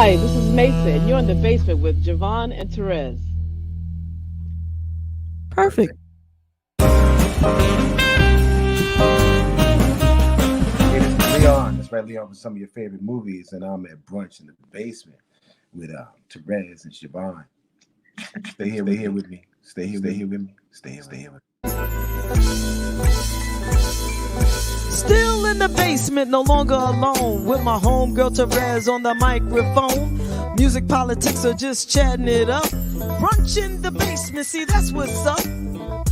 Hi, this is Mason. You're in the basement with JaVonne and Terez. Perfect. Leon. That's right, Leon, for some of your favorite movies, and I'm at Brunch in the basement with Terez and JaVonne. Stay here with me. Stay here with me. Stay here with me. Still in the basement, no longer alone, with my homegirl Terez on the microphone. Music, politics, or just chatting it up. Brunch in the basement, see that's what's up.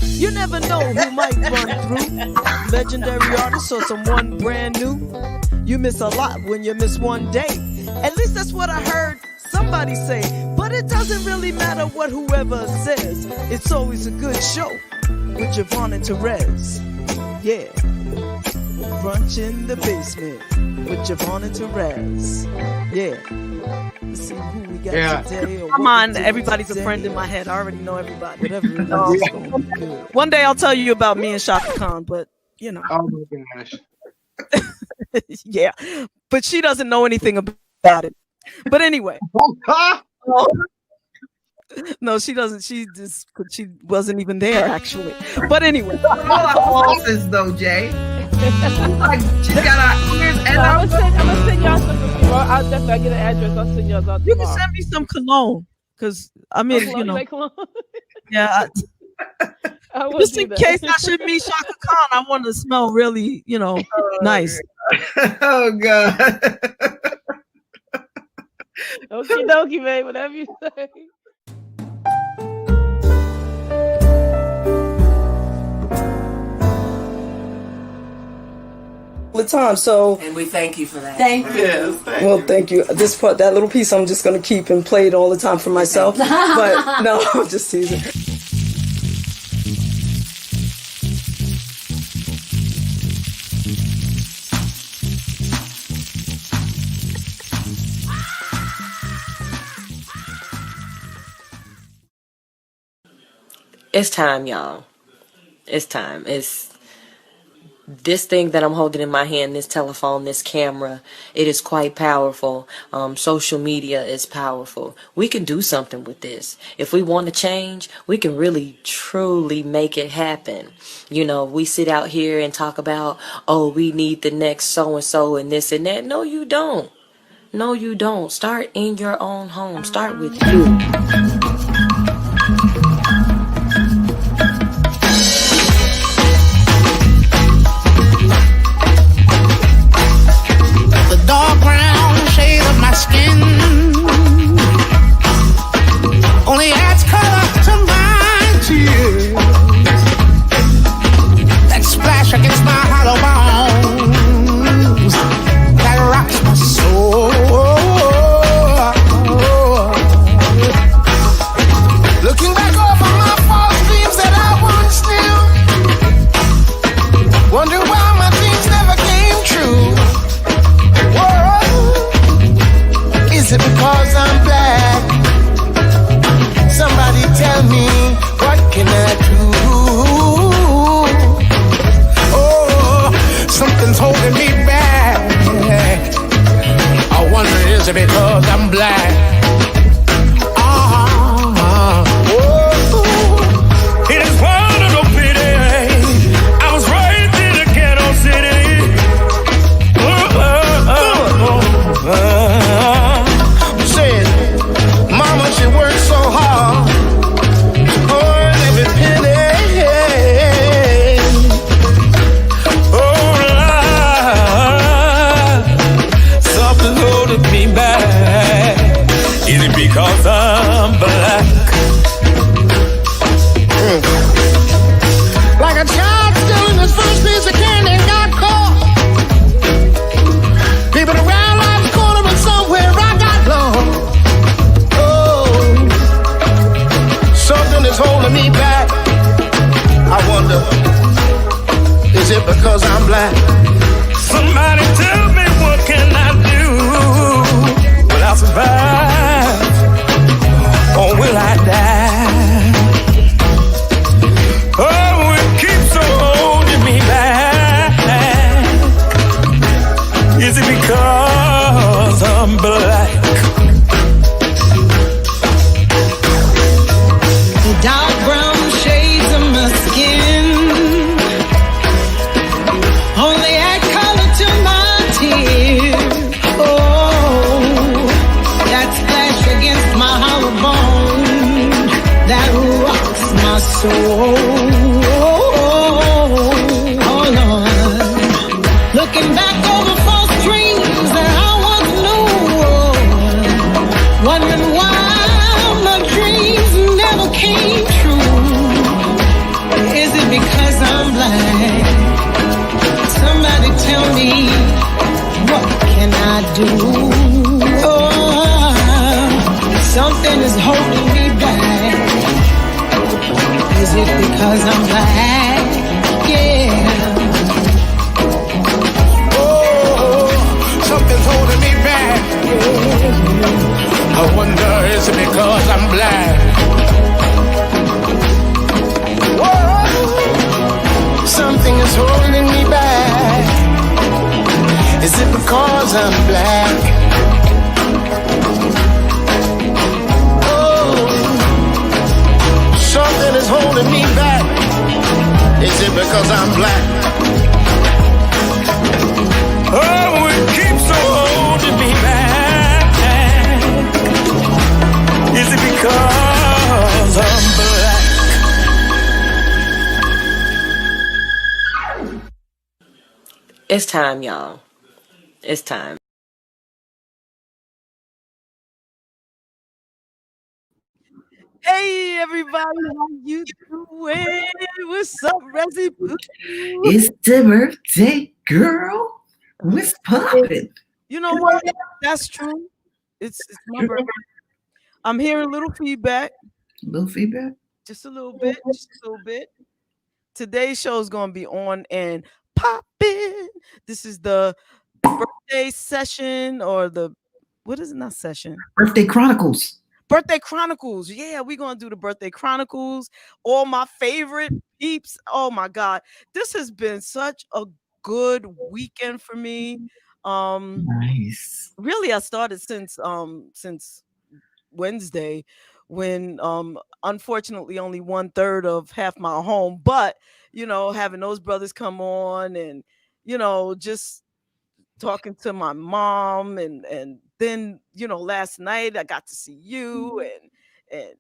You never know who might run through. Legendary artist or someone brand new. You miss a lot when you miss one day. At least that's what I heard somebody say. But it doesn't really matter what whoever says. It's always a good show with JaVonne and Terez. Yeah. Brunch in the basement with JaVonne and Terez. Yeah. Let's see who we got today. Come on, everybody's a friend in my head. I already know everybody. Whatever it is, it's gonna be good. One day I'll tell you about me and Shaka Khan, but you know. Oh my gosh. Yeah, but she doesn't know anything about it. But anyway. No, she doesn't. She wasn't even there actually. But anyway. All our bosses though, Jay. Like she's got our ears and I'm gonna send y'all some tomorrow. I'll definitely get an address. I'll send y'all out tomorrow. You can send me some cologne, because I mean, you know. Yeah. Just in case I should meet Shaka Khan, I want to smell really, you know, nice. Oh God. Okie dokie, babe. Whatever you say. The time, so and we thank you for that. Thank you. Thank you. This part, that little piece, I'm just gonna keep and play it all the time for myself. But no, I'm just teasing. It's time, y'all. It's time. It's this thing that I'm holding in my hand, this telephone, this camera, it is quite powerful. Social media is powerful. We can do something with this. If we want to change, we can really, truly make it happen. You know, we sit out here and talk about, oh, we need the next so-and-so and this and that. No, you don't. No, you don't. Start in your own home. Start with you. Dark brown shade of my skin only adds color to my tears that splash against my hollow bones that rocks my soul. my soul. Oh Lord, looking back over false dreams that I once knew, wondering why my dreams never came true. Is it because I'm blind? Somebody tell me, what can I do? Something is holding me back. Is it because I'm black? Yeah. Oh, something's holding me back. I wonder, is it because I'm black? Whoa. Something is holding me back. Is it because I'm black? Something is holding me back. Is it because I'm black? Oh, it keeps holding me back. Is it because I'm black? It's time, y'all. It's time. Hey everybody, how you doing? What's up, Rezzy? It's the birthday girl. What's poppin'? You know what? That's true. It's my birthday. I'm hearing a little feedback. Little feedback? Just a little bit. Just a little bit. Today's show is going to be on and popping. This is the birthday session, or what is it? Not session. Birthday Chronicles. Birthday Chronicles. Yeah, we're going to do the Birthday Chronicles. All my favorite peeps. Oh my God. This has been such a good weekend for me. Nice. Really, I started since Wednesday, when unfortunately only 1/3 of half my home, but having those brothers come on and just talking to my mom, and then last night I got to see you and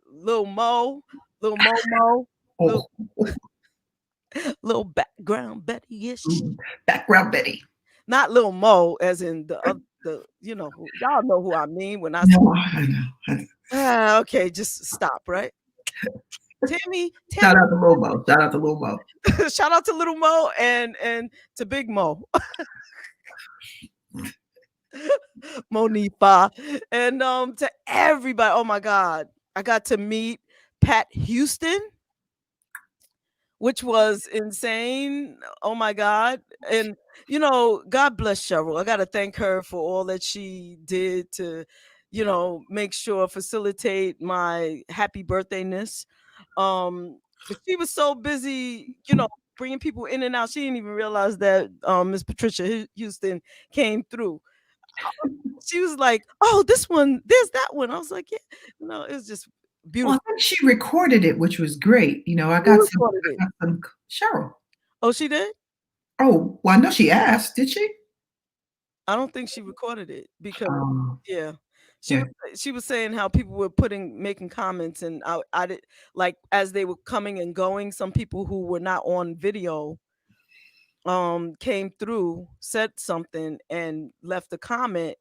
Lil Mo, little background Betty-ish. Background Betty. Not Lil Mo as in the y'all know who I mean when I say I know. okay, just stop, right? Tammy. Shout out to Lil Mo. Shout out to Lil Mo. Shout out to Little Mo and to Big Mo. Monifa. And to everybody. Oh my God. I got to meet Pat Houston, which was insane. Oh my God. And God bless Cheryl. I got to thank her for all that she did to make sure, facilitate my happy birthdayness. But she was so busy, bringing people in and out. She didn't even realize that Miss Patricia Houston came through. She was like, "Oh, this one, there's that one." I was like, "Yeah," it was just beautiful. Well, I think she recorded it, which was great. I got some Cheryl. Oh, she did? Oh, well, I know she asked. Did she? I don't think she recorded it because she was saying how people were making comments, and I did, like, as they were coming and going, some people who were not on video came through, said something, and left a comment,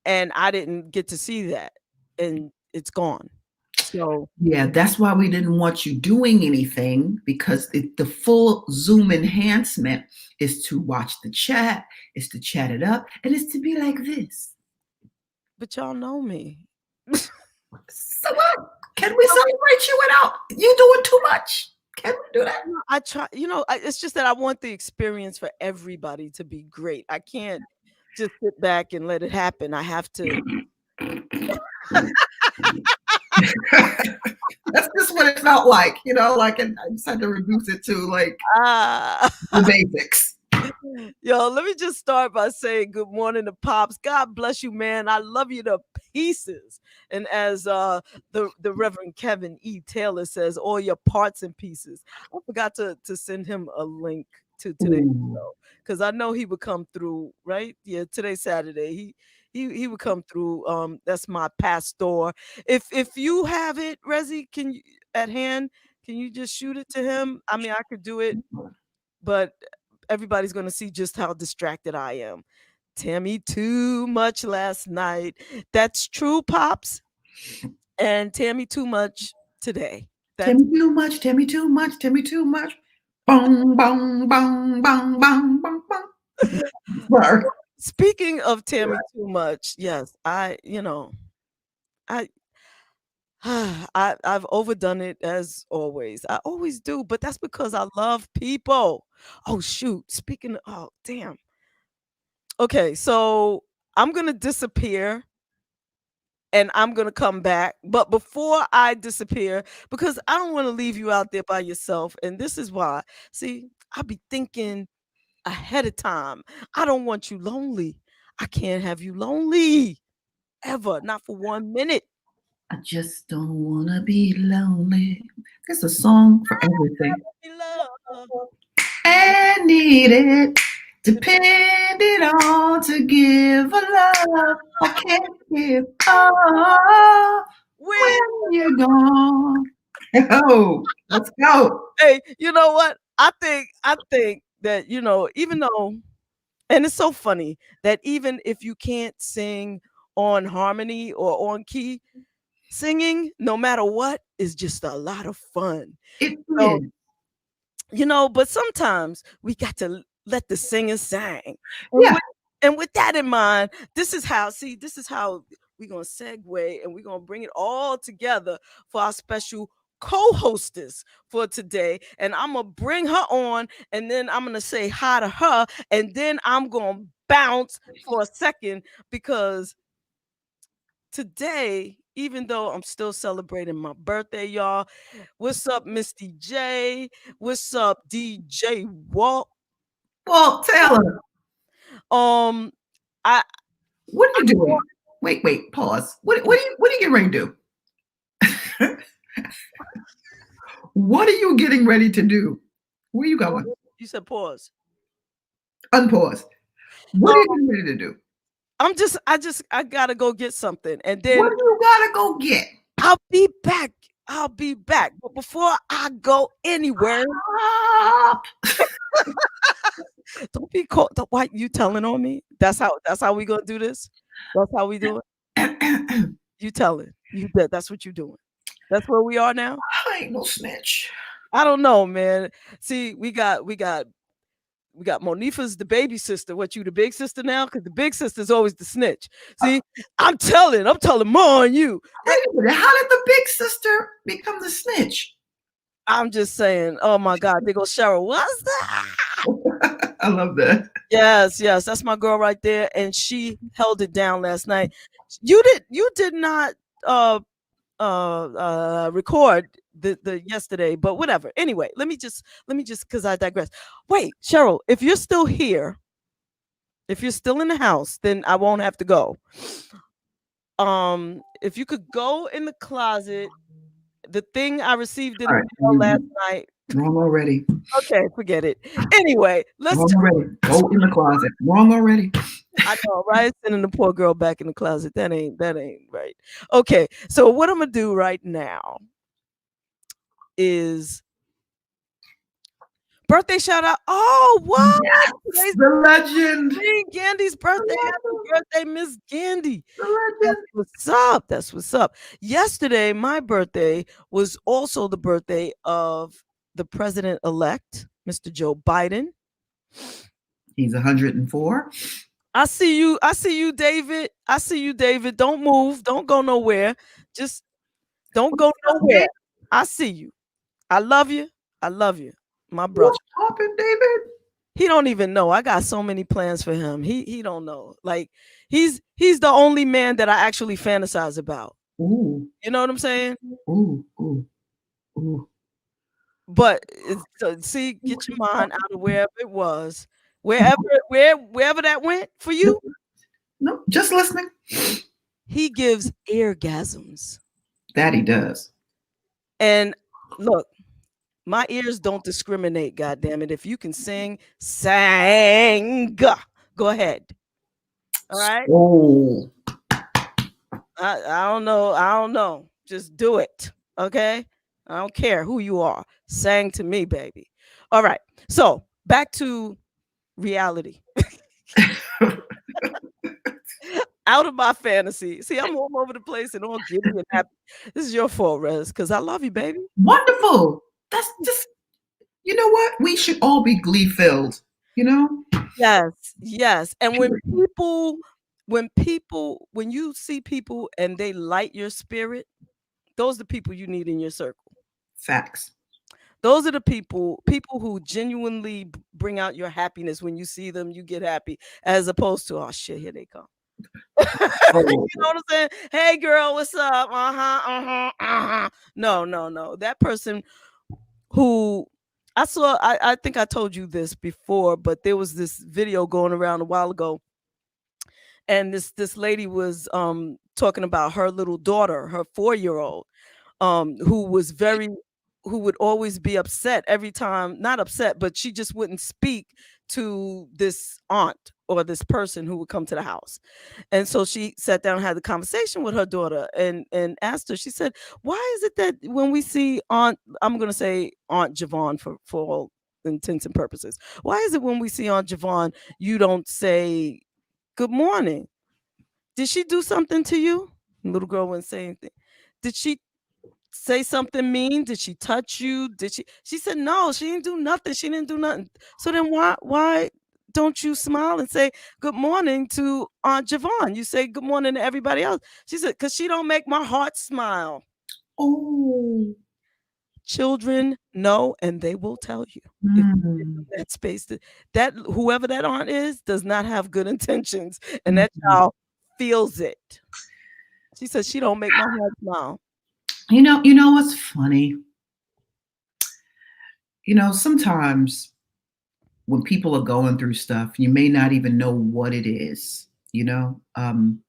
and I didn't get to see that, and it's gone. So yeah, that's why we didn't want you doing anything, because the full Zoom enhancement is to watch the chat, is to chat it up, and it's to be like this. But y'all know me. So what? Can we celebrate you without you doing too much? Can we do that? I try, it's just that I want the experience for everybody to be great. I can't just sit back and let it happen. I have to. That's just what it felt like, like, and I just had to reduce it to like the basics. Yo, let me just start by saying good morning to Pops. God bless you, man. I love you to pieces. And as the Reverend Kevin E. Taylor says, all your parts and pieces. I forgot to send him a link to today's show, because I know he would come through, right? Yeah, today's Saturday. He would come through. That's my pastor. If you have it, Rezzy, can you at hand? Can you just shoot it to him? I mean, I could do it, but everybody's going to see just how distracted I am. Tammy too much last night. That's true, Pops. And Tammy too much today. Tell me too much, tell me too much, tell me too much. Bong, bong, bong, bong, bong, bong, bong. Sorry. Speaking of Tammy too much, yes, I've overdone it as always. I always do, but that's because I love people. Oh shoot! Speaking of, oh damn. Okay, so I'm gonna disappear and I'm gonna come back. But before I disappear, because I don't want to leave you out there by yourself, and this is why. See, I'll be thinking ahead of time. I don't want you lonely. I can't have you lonely ever, not for 1 minute. I just don't want to be lonely. There's a song for everything. And need it, depended on to give a love I can't give all when you're gone. Oh, let's go. Hey, you know what? I think that, even though, and it's so funny that even if you can't sing on harmony or on key, singing, no matter what, is just a lot of fun. It So, is. But sometimes we got to let the singer sing. Yeah. And with that in mind, this is how we're going to segue and we're going to bring it all together for our special co-hostess for today. And I'm going to bring her on and then I'm going to say hi to her. And then I'm going to bounce for a second because today, even though I'm still celebrating my birthday, y'all. What's up, Misty J? What's up, DJ Walt? Walt Taylor. What are you doing? Wait, pause. What are you getting ready to do? What are you getting ready to do? Where are you going? You said pause. Unpause. What are you getting ready to do? I gotta go get something. And then what do you gotta go get? I'll be back. But before I go anywhere, don't be caught. Why you telling on me? That's how we gonna do this. That's how we do it. You telling. That's what you doing. That's where we are now. I ain't no snitch. I don't know, man. See, we got Monifa's the baby sister. What, you the big sister now? Because the big sister's always the snitch. See, I'm telling more on you. Wait a minute. How did the big sister become the snitch? I'm just saying, oh my God, there goes Cheryl. What's that? I love that. Yes, that's my girl right there. And she held it down last night. You did not record the yesterday, but whatever. Anyway, let me just because I digress. Wait, Cheryl, if you're still here, if you're still in the house, then I won't have to go. If you could go in the closet, the thing I received in the mail last night. Wrong already. Okay, forget it. Anyway, let's Wrong already. Go in the closet. Wrong already. I know, right? Sending the poor girl back in the closet. That ain't right. Okay, so what I'm gonna do right now is birthday shout out. Oh, what? Yes, the legend. Gandy's birthday. Happy birthday, Miss Gandy. That's what's up. Yesterday, my birthday was also the birthday of the president-elect, Mr. Joe Biden. He's 104. I see you, David. Don't move. Don't go nowhere. Just don't go nowhere. I see you. I love you. My brother. What's poppin', David? He don't even know. I got so many plans for him. He don't know. Like he's the only man that I actually fantasize about. Ooh. You know what I'm saying? Ooh. But see, get your mind out of wherever it was, wherever that went for you. No, just listening. He gives eargasms. That he does. And look, my ears don't discriminate. God damn it! If you can sing, go ahead. All right. Oh. I don't know. Just do it. Okay. I don't care who you are. Sang to me, baby. All right. So back to reality. Out of my fantasy. See, I'm all over the place and all giddy and happy. This is your fault, Rez, because I love you, baby. Wonderful. That's just, you know what? We should all be glee filled, you know? Yes, yes. And when you see people and they light your spirit, those are the people you need in your circle. Facts. Those are the people who genuinely bring out your happiness. When you see them, you get happy, as opposed to, oh shit, here they come. You know what I'm saying? Hey girl, what's up? No. That person who I saw, I think I told you this before, but there was this video going around a while ago, and this lady was talking about her little daughter, her 4-year-old, who would always be upset every time, not upset, but she just wouldn't speak to this aunt or this person who would come to the house. And so she sat down and had the conversation with her daughter and asked her, she said, why is it that when we see I'm going to say Aunt JaVonne for all intents and purposes, why is it when we see Aunt JaVonne, you don't say good morning? Did she do something to you? The little girl wouldn't say anything. Did she say something mean? Did she touch you? She said no, she didn't do nothing. She didn't do nothing. So then why don't you smile and say good morning to Aunt JaVonne? You say good morning to everybody else. She said, because she don't make my heart smile. Oh. Children know, and they will tell you. If that space, that whoever that aunt is does not have good intentions, and that child feels it. She says she don't make my heart smile. You know what's funny? You know, sometimes when people are going through stuff, you may not even know what it is, you know? And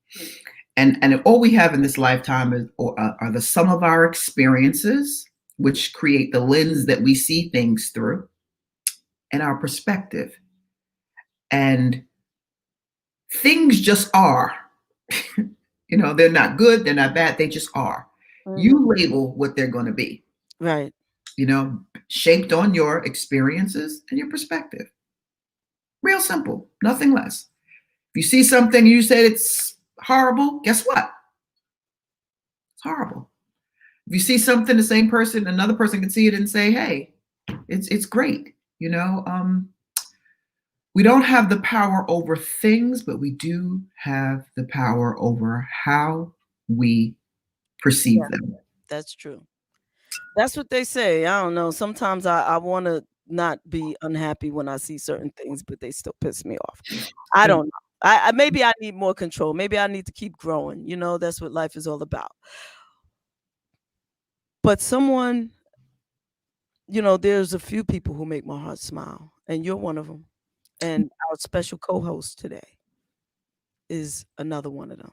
all we have in this lifetime are the sum of our experiences, which create the lens that we see things through, and our perspective. And things just are. You know, they're not good, they're not bad, they just are. You label what they're going to be. Right. You know, shaped on your experiences and your perspective. Real simple, nothing less. If you see something, you said it's horrible, guess what? It's horrible. If you see something, the same person, another person can see it and say, hey, it's great. You know, we don't have the power over things, but we do have the power over how we perceive them. That's true. That's what they say. I don't know. Sometimes I want to not be unhappy when I see certain things, but they still piss me off. I don't know. I maybe I need more control. Maybe I need to keep growing. You know, that's what life is all about. But someone, you know, there's a few people who make my heart smile, and you're one of them. And our special co-host today is another one of them.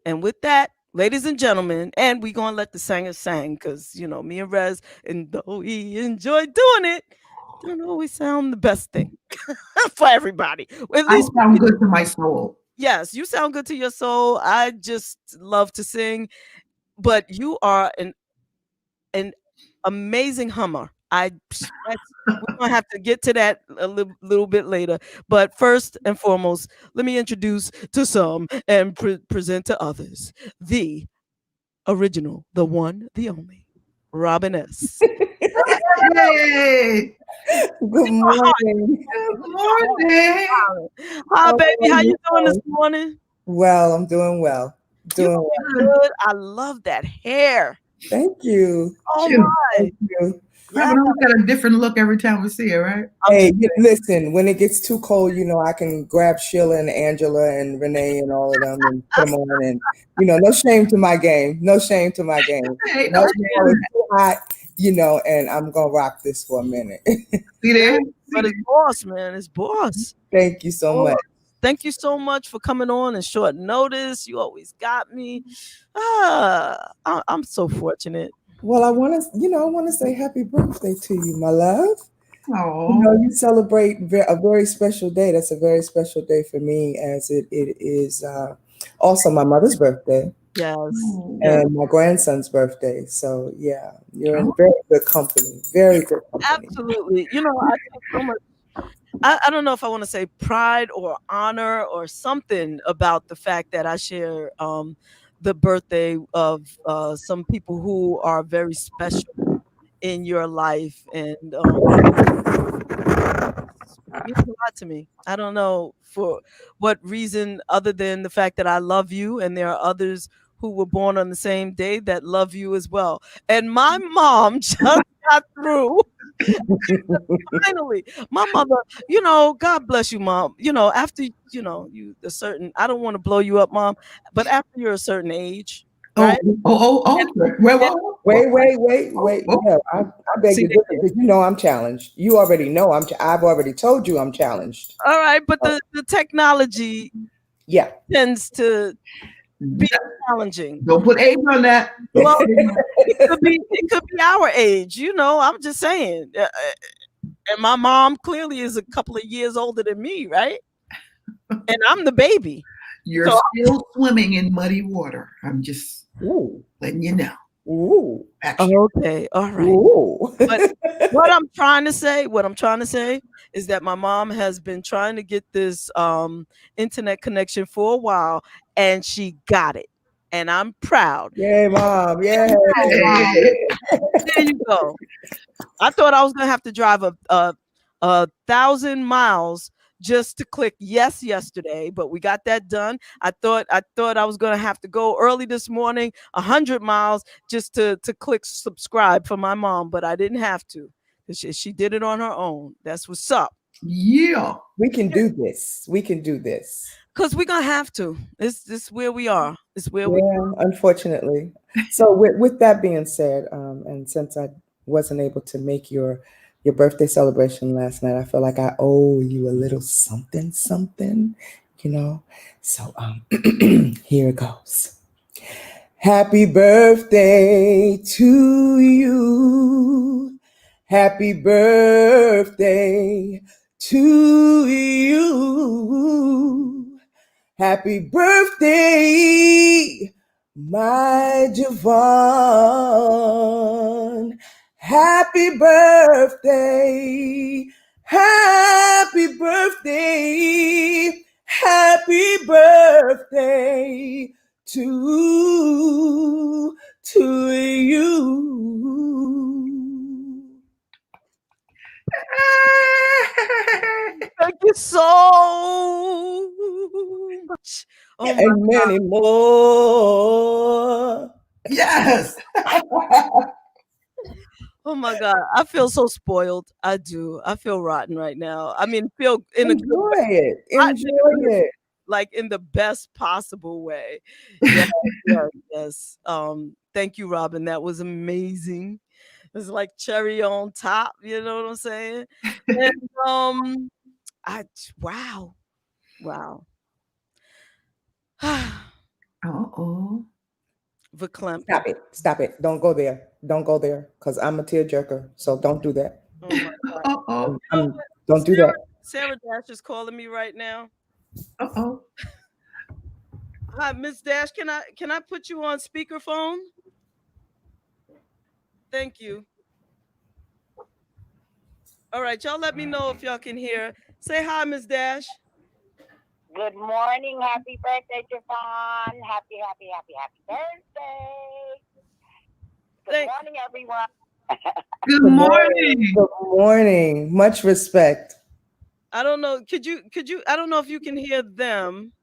And with that, ladies and gentlemen, and we're going to let the singer sing, because, you know, me and Rez, and though he enjoyed doing it, don't always sound the best thing for everybody. At least I sound good to my soul. Yes, you sound good to your soul. I just love to sing, but you are an amazing hummer. We're gonna have to get to that a little bit later. But first and foremost, let me introduce to some and present to others the original, the one, the only, Robin S. Yay! Good morning. Good morning. Hi, baby. How you doing this morning? Well, I'm doing well. Doing good. I love that hair. Thank you. Oh my. Thank you. Robin always got a different look every time we see her, right? Hey, listen, when it gets too cold, you know, I can grab Sheila and Angela and Renee and all of them and put them on. And, you know, no shame to my game. No shame to my game. Hey, No, it's too hot, you know, and I'm going to rock this for a minute. See there? But it's boss, man. It's boss. Thank you so much. Thank you so much for coming on in short notice. You always got me. I'm so fortunate. Well, I want to say happy birthday to you, my love. Oh, you know, you celebrate a very special day. That's a very special day for me, as it is also my mother's birthday. Yes. And my grandson's birthday. So yeah, you're in very good company. Very good company. Absolutely. You know, I take so much. I don't know if I want to say pride or honor or something about the fact that I share the birthday of some people who are very special in your life, and it means a lot to me. I don't know for what reason other than the fact that I love you, and there are others who were born on the same day that love you as well. And my mom just got through. Finally, my mother, you know, God bless you, mom. You know, after, you know, you a certain, I don't want to blow you up, mom, but after you're a certain age, right? Well, Wait. No, I beg See, to differ because you know I'm challenged. You already know I've already told you I'm challenged. all right, but the technology Yeah. tends to be challenging. Don't put age on that. Well, it could be our age, you know. I'm just saying. And my mom clearly is a couple of years older than me, right? And I'm the baby. You're still swimming in muddy water. I'm just letting you know. Ooh. Okay, all right. Ooh. But what I'm trying to say is that my mom has been trying to get this internet connection for a while, and she got it. And I'm proud. Yay, mom. Yay. There you go. I thought I was gonna have to drive a 1,000 miles just to click yes yesterday, but we got that done. I thought I was gonna have to go early this morning, 100 miles just to click subscribe for my mom, but I didn't have to. She did it on her own. That's what's up. Yeah, we can do this. We can do this. Because we're gonna have to. It's where we are. It's where unfortunately. So with that being said, and since I wasn't able to make your birthday celebration last night, I feel like I owe you a little something, you know. So here it goes. Happy birthday to you. Happy birthday to you. Happy birthday, my JaVonne. Happy birthday. Happy birthday. Happy birthday to you. Thank you so much. Oh and many more. Yes. Oh my God. I feel so spoiled. I do. I feel rotten right now. I mean, feel in a good way. Enjoy it. Like in the best possible way. Yes. Thank you, Robin. That was amazing. It's like cherry on top, you know what I'm saying? And wow. Uh-oh. Verklempt. Stop it. Don't go there. Because I'm a tearjerker. So don't do that. Oh my God. Don't do that. Sarah Dash is calling me right now. Uh-oh. Hi, Miss Dash. Can I put you on speakerphone? Thank you. All right, y'all let me know if y'all can hear. Say hi, Miss Dash. Good morning. Happy birthday, JaVonne. Happy birthday. Good morning, everyone. Good morning. Good morning. Much respect. I don't know. Could you I don't know if you can hear them.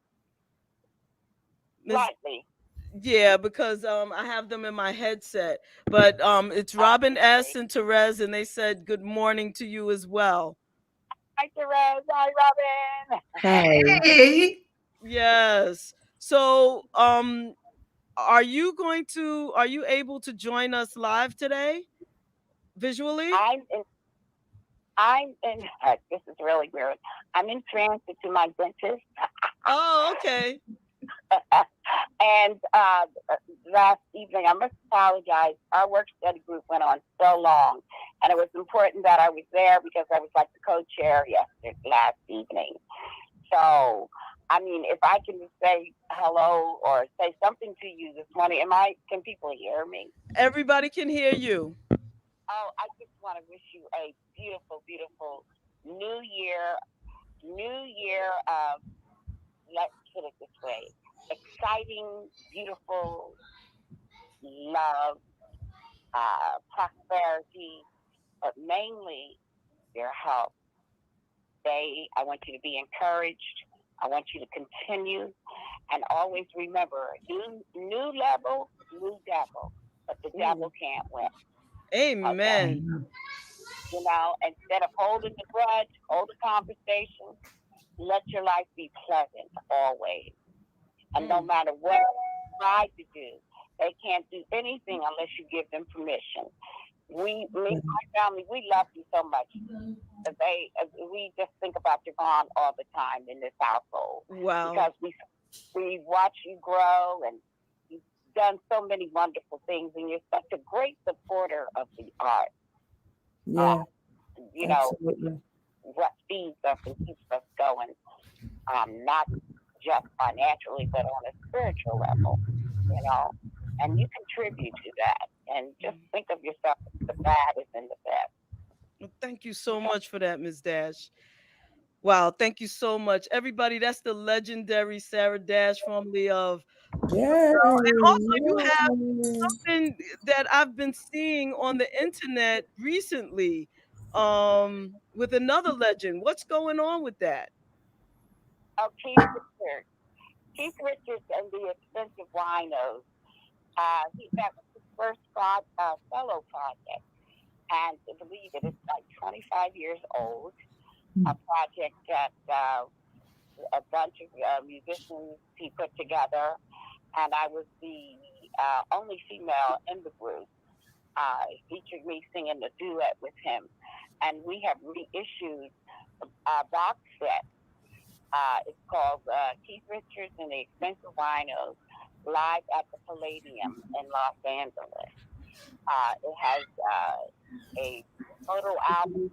Slightly. Yeah, because I have them in my headset. But it's Robin S. and Terez, and they said good morning to you as well. Hi, Terez. Hi, Robin. Hey. Yes. So are you able to join us live today? Visually? I'm in this is really weird. I'm in transit to my dentist. Oh, okay. And last evening, I must apologize. Our work study group went on so long, and it was important that I was there because I was like the co-chair last evening. So I mean, if I can just say hello or say something to you this morning, can people hear me? Everybody can hear you. Oh, I just want to wish you a beautiful, beautiful new year. Let's put it this way: exciting, beautiful, love, prosperity, but mainly your health. I want you to be encouraged. I want you to continue, and always remember: new level, new devil, but the devil can't win. Amen. Okay? You know, instead of holding the grudge, hold the conversation. Let your life be pleasant always. And no matter what you try to do, they can't do anything unless you give them permission. My family, we love you so much. We just think about JaVonne all the time in this household. Wow. Because we watch you grow, and you've done so many wonderful things, and you're such a great supporter of the art. Yeah. You absolutely. know, what feeds us and keeps us going, not just financially, but on a spiritual level, you know, and you contribute to that. And just think of yourself as the baddest and the best. Well, thank you so much for that, Ms. Dash. Wow, thank you so much. Everybody, that's the legendary Sarah Dash, formerly of Yeah. and also you have something that I've been seeing on the internet recently with another legend. What's going on with that? Oh, Keith Richards. Keith Richards and the Expensive Winos. That was his first solo project. And I believe it is like 25 years old. A project that a bunch of musicians he put together. And I was the only female in the group. It featured me singing the duet with him. And we have reissued a box set. It's called Keith Richards and the Expensive Winos live at the Palladium in Los Angeles. It has a photo album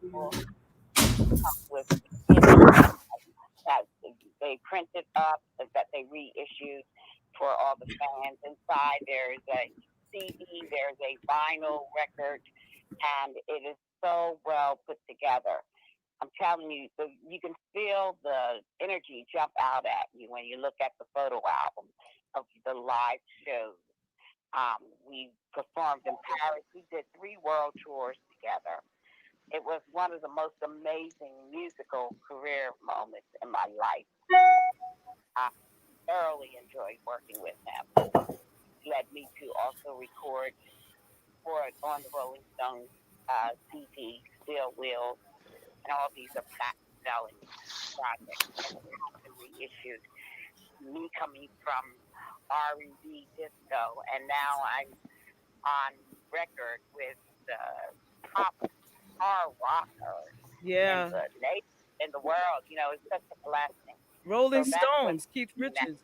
with that they printed up that they reissued for all the fans. Inside there's a CD, there's a vinyl record, and it is so well put together. I'm telling you, you can feel the energy jump out at you when you look at the photo album of the live shows. We performed in Paris. We did 3 world tours together. It was one of the most amazing musical career moments in my life. I thoroughly enjoyed working with him. He led me to also record on the Rolling Stones CD, Still Will, and all these are platinum-selling projects that have been reissued. Me coming from R&B disco, and now I'm on record with the top star rocker in the world. You know, it's such a blessing. Rolling Stones, Keith Richards.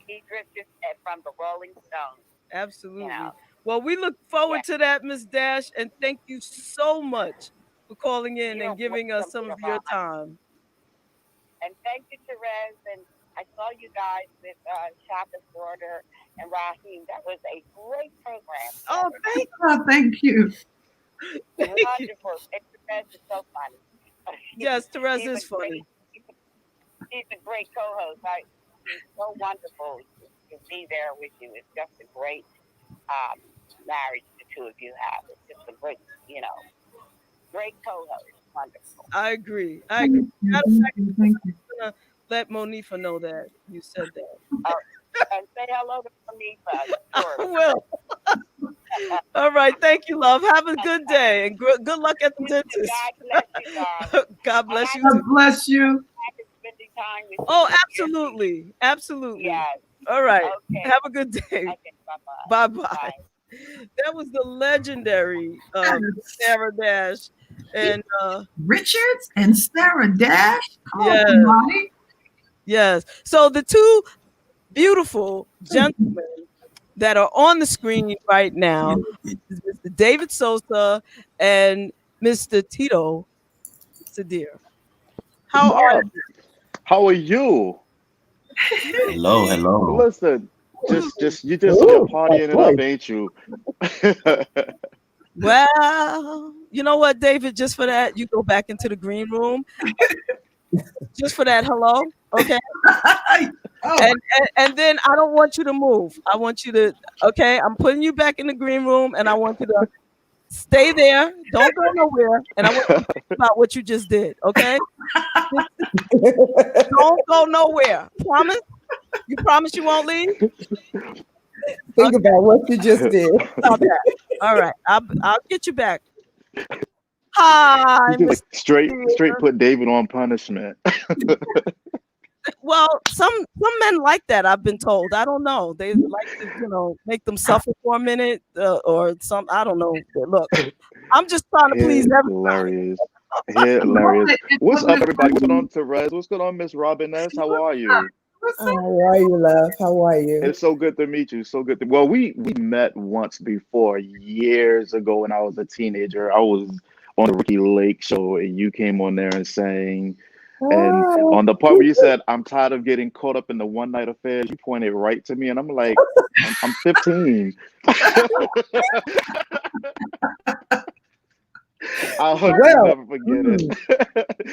Keith Richards from the Rolling Stones. Absolutely. You know. Well, we look forward to that, Ms. Dash, and thank you so much for calling in and giving us some of your time. And thank you, Terez. And I saw you guys with Shaka's daughter and Raheem. That was a great program. Oh, thank you. Wonderful. And Terez is so funny. Yes, Terez is funny. He's a great co-host. He's so wonderful to be there with you. It's just a great marriage the two of you have. It's just a great, great co-host. Wonderful. I agree. I'm gonna let Monifa know that you said that. And say hello to Monifa. Sure. I will. All right. Thank you, love. Have a good day and good luck at the dentist. God bless you, darling. God bless you. God bless you. Oh, absolutely. Absolutely. Yes. All right. Okay. Have a good day. Okay, bye-bye. Bye-bye. That was the legendary Sarah Dash. And Richards and Sarah Dash. Yes. So the two beautiful gentlemen that are on the screen right now is Mr. David Sosa and Mr. Tito Sadir. How are you? How are you? Hello, hello. Listen, you just Ooh, partying it that's up, ain't you? Well, you know what, David? Just for that, you go back into the green room. Just for that, hello, okay? And then I don't want you to move. I want you to, okay? I'm putting you back in the green room, and I want you to stay there. Don't go nowhere. And I want you to think about what you just did, okay? Don't go nowhere. Promise? You promise you won't leave? Think about what you just did. Stop that. All right. I'll get you back. Hi, You just Mr. straight put David on punishment. Well, some men like that. I've been told. I don't know. They like to, make them suffer for a minute, or some. I don't know. Look, I'm just trying to please everybody. Hilarious. What's up, everybody? What's going on, Terez? What's going on, Miss Robin S? How are you? How are you, love? How are you? It's so good to meet you. So good. Well, we met once before years ago when I was a teenager. I was on the Ricky Lake show, and you came on there and sang. And on the part where you said, "I'm tired of getting caught up in the one night affairs," you pointed right to me, and I'm like, I'm 15. I'll never forget it.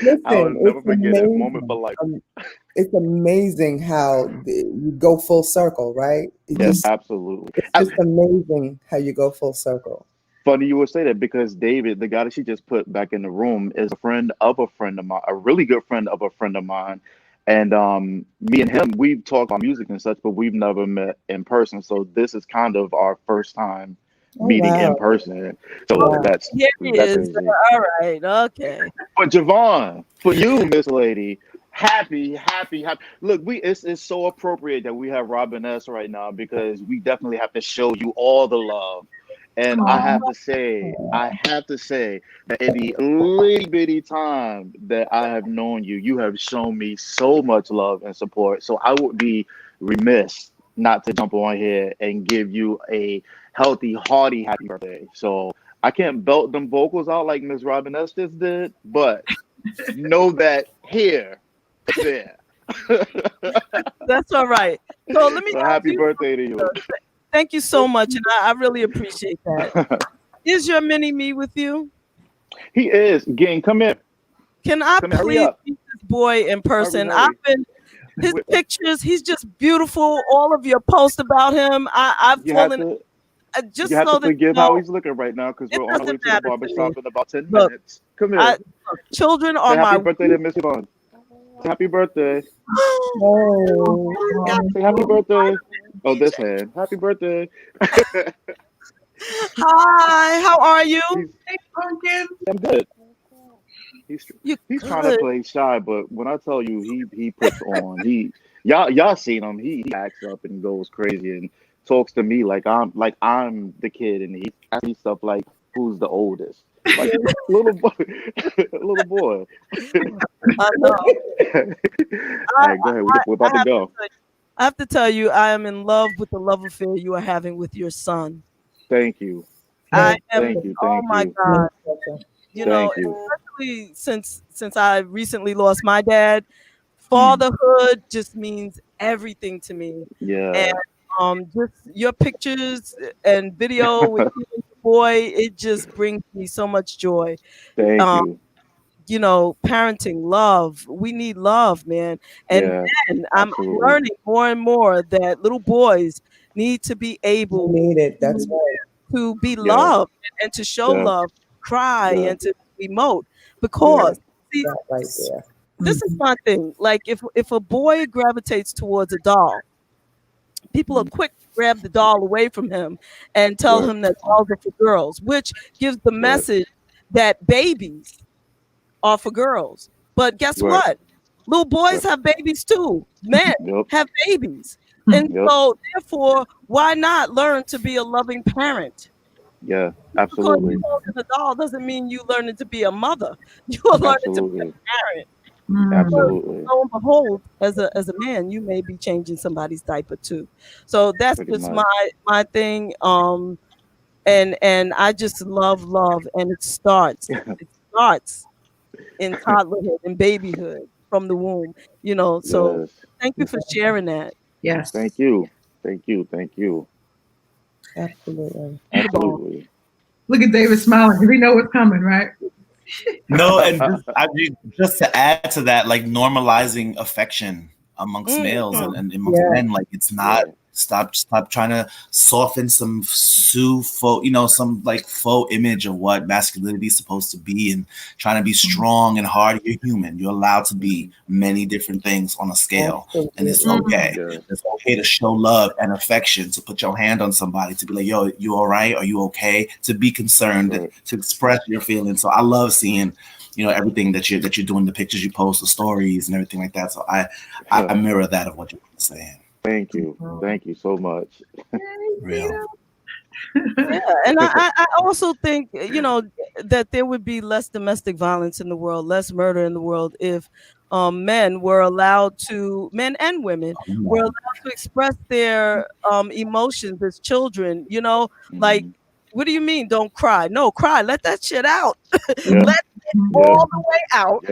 Listen, I'll never forget it. Moment for life. It's amazing how you go full circle, right? Yes, absolutely. It's just amazing how you go full circle. Funny you would say that, because David, the guy that she just put back in the room, is a friend of a friend of mine, a really good friend of a friend of mine. And me and him, we've talked about music and such, but we've never met in person. So this is kind of our first time meeting in person. So that's Here he is. crazy. All right. Okay. But JaVonne, for you, Miss Lady, happy. Look, it's so appropriate that we have Robin S right now, because we definitely have to show you all the love. And I have to say that in the little bitty time that I have known you, you have shown me so much love and support. So I would be remiss not to jump on here and give you a healthy, hearty, happy birthday. So I can't belt them vocals out like Miss Robin S just did, but know that here, there. That's all right. So let me. So happy birthday to you. Thank you so much, and I really appreciate that. Is your mini me with you? He is. Gang, come in. Can I please meet this boy in person? Hurry. I've been his pictures. He's just beautiful. All of your posts about him. I've fallen. Just you have so to forgive that you know, how he's looking right now, because we're on our way to the matter to barbershop me. in about 10 Look, minutes. Come here. Children are Say happy my. birthday to Miss Yvonne. Happy birthday. Oh, Say happy birthday. Oh, this hand. Happy birthday. Hi, how are you? I'm good. He's trying to play shy, but when I tell you he puts on, y'all seen him. He acts up and goes crazy and talks to me like I'm the kid, and he asks me stuff like, "Who's the oldest?" Like little boy. I know. All right, go ahead. We're about to go. I have to tell you, I am in love with the love affair you are having with your son. Thank you. I am. Thank you. Oh my God! Thank you. Especially since I recently lost my dad, fatherhood just means everything to me. Yeah. And just your pictures and video with you and your boy, it just brings me so much joy. Thank you. Parenting, love. We need love, man. And then I'm learning more and more that little boys need to be able That's right. to be loved and to show love, cry and to emote. Because see, right there. This is my thing. Like if a boy gravitates towards a doll, people are quick to grab the doll away from him and tell him that dolls are for girls, which gives the message that babies are for girls. But guess what? Little boys have babies too. Men have babies. And so therefore, why not learn to be a loving parent? Yeah, absolutely. Because you holding a doll doesn't mean you learning to be a mother. You are learning to be a parent. Absolutely. Lo and behold, as a man, you may be changing somebody's diaper too. So that's just my thing. And I just love, and it starts in toddlerhood and babyhood. from the womb, you know. So Yes. thank you for sharing that. Yes. Thank you. Thank you. Thank you. Absolutely. Absolutely. Look at David smiling because he know what's coming, right? No, and just to add to that, like normalizing affection amongst males and amongst men, like it's not stop trying to soften some some like faux image of what masculinity is supposed to be and trying to be strong and hard. You're human. You're allowed to be many different things on a scale, and it's okay. It's okay to show love and affection, to put your hand on somebody, to be like, yo, you all right? Are you okay? To be concerned, to express your feelings. So I love seeing, everything that you're doing, the pictures you post, the stories and everything like that. So I mirror that of what you're saying. Thank you. Thank you so much. Real. Yeah, and I also think, that there would be less domestic violence in the world, less murder in the world if men and women were allowed to express their emotions as children, like, what do you mean don't cry? No, cry, let that shit out. Let it all the way out.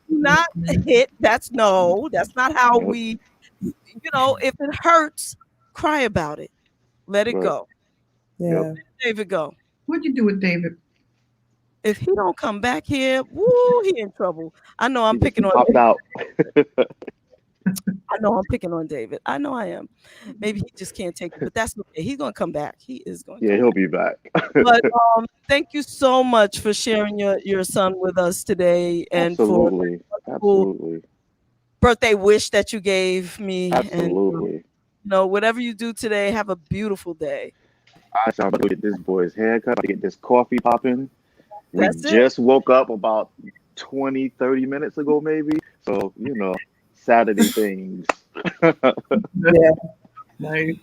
Not hit. That's not how we, if it hurts, cry about it. Let it go. Yeah. Let David go. What'd you do with David? If he don't come back here, woo, he in trouble. I know I'm picking on Popped out. I know I'm picking on David. I know I am. Maybe he just can't take it, but that's okay. He's gonna come back. He is going to come he'll back. be back. But thank you so much for sharing your son with us today and for the Absolutely. birthday wish that you gave me. Absolutely. And whatever you do today, have a beautiful day. I'm about to get this boy's haircut, about to get this coffee popping. We That's it. just woke up about 20, 30 minutes ago, maybe. So, Saturday things. Yeah. Nice.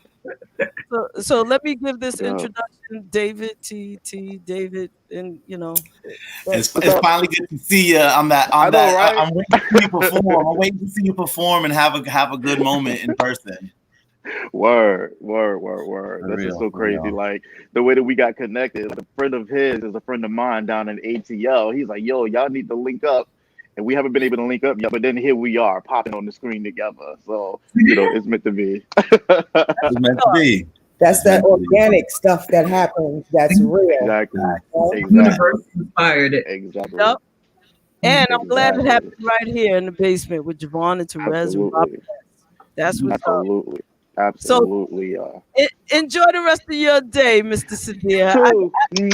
So let me give this introduction, David David, and It's finally good to see you on that. Right? I'm waiting to see you perform. I'm waiting to see you perform and have a good moment in person. Word. This is so crazy. Like the way that we got connected. A friend of his is a friend of mine down in ATL. He's like, yo, y'all need to link up. And we haven't been able to link up yet, but then here we are popping on the screen together. So, it's meant to be. It's meant to be. That's that organic stuff that happens. That's real. Exactly. Universe inspired it. Exactly. Yep. And I'm glad it happened right here in the basement with JaVonne and Terez and Robert. That's what's Absolutely. up. Absolutely. So, enjoy the rest of your day, Mr. Sadir.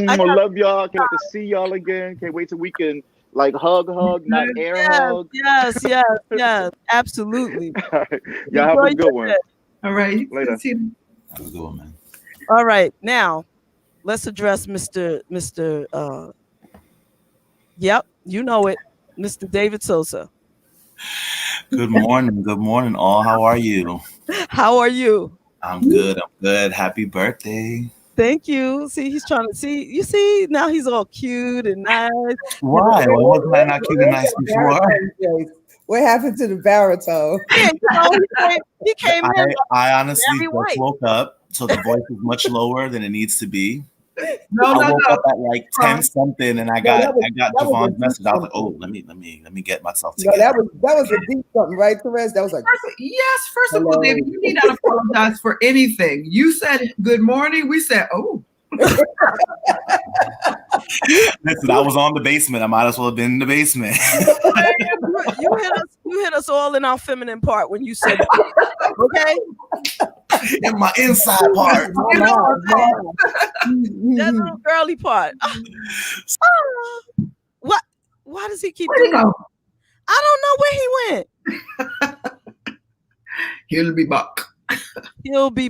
I love y'all. Can't wait to see y'all again. Can't wait till we can hug, not air hug. Yes, absolutely. Y'all have a good one. All right. Later. Have a good one, man. All right, now let's address Mr. Yep, you know it, Mr. David Sosa. Good morning, all. How are you? How are you? I'm good. Happy birthday. Thank you. See, he's trying to see. You see, now he's all cute and nice. Why? Wasn't I not cute and nice before? What happened to the baritone? Yeah, he came in. I honestly just woke up, so the voice is much lower than it needs to be. I woke up at like 10 something, and I got JaVonne's message. I was like, oh, let me get myself together. That was a deep something, right, Terez? That was like, first of all, David, you need not apologize for anything. You said good morning. We said, oh. Listen, I was on the basement. I might as well have been in the basement. You hit us all in our feminine part when you said that. Okay? In my inside part. That little girly part. What? Why does he keep doing that? I don't know where he went. He'll be back. He'll be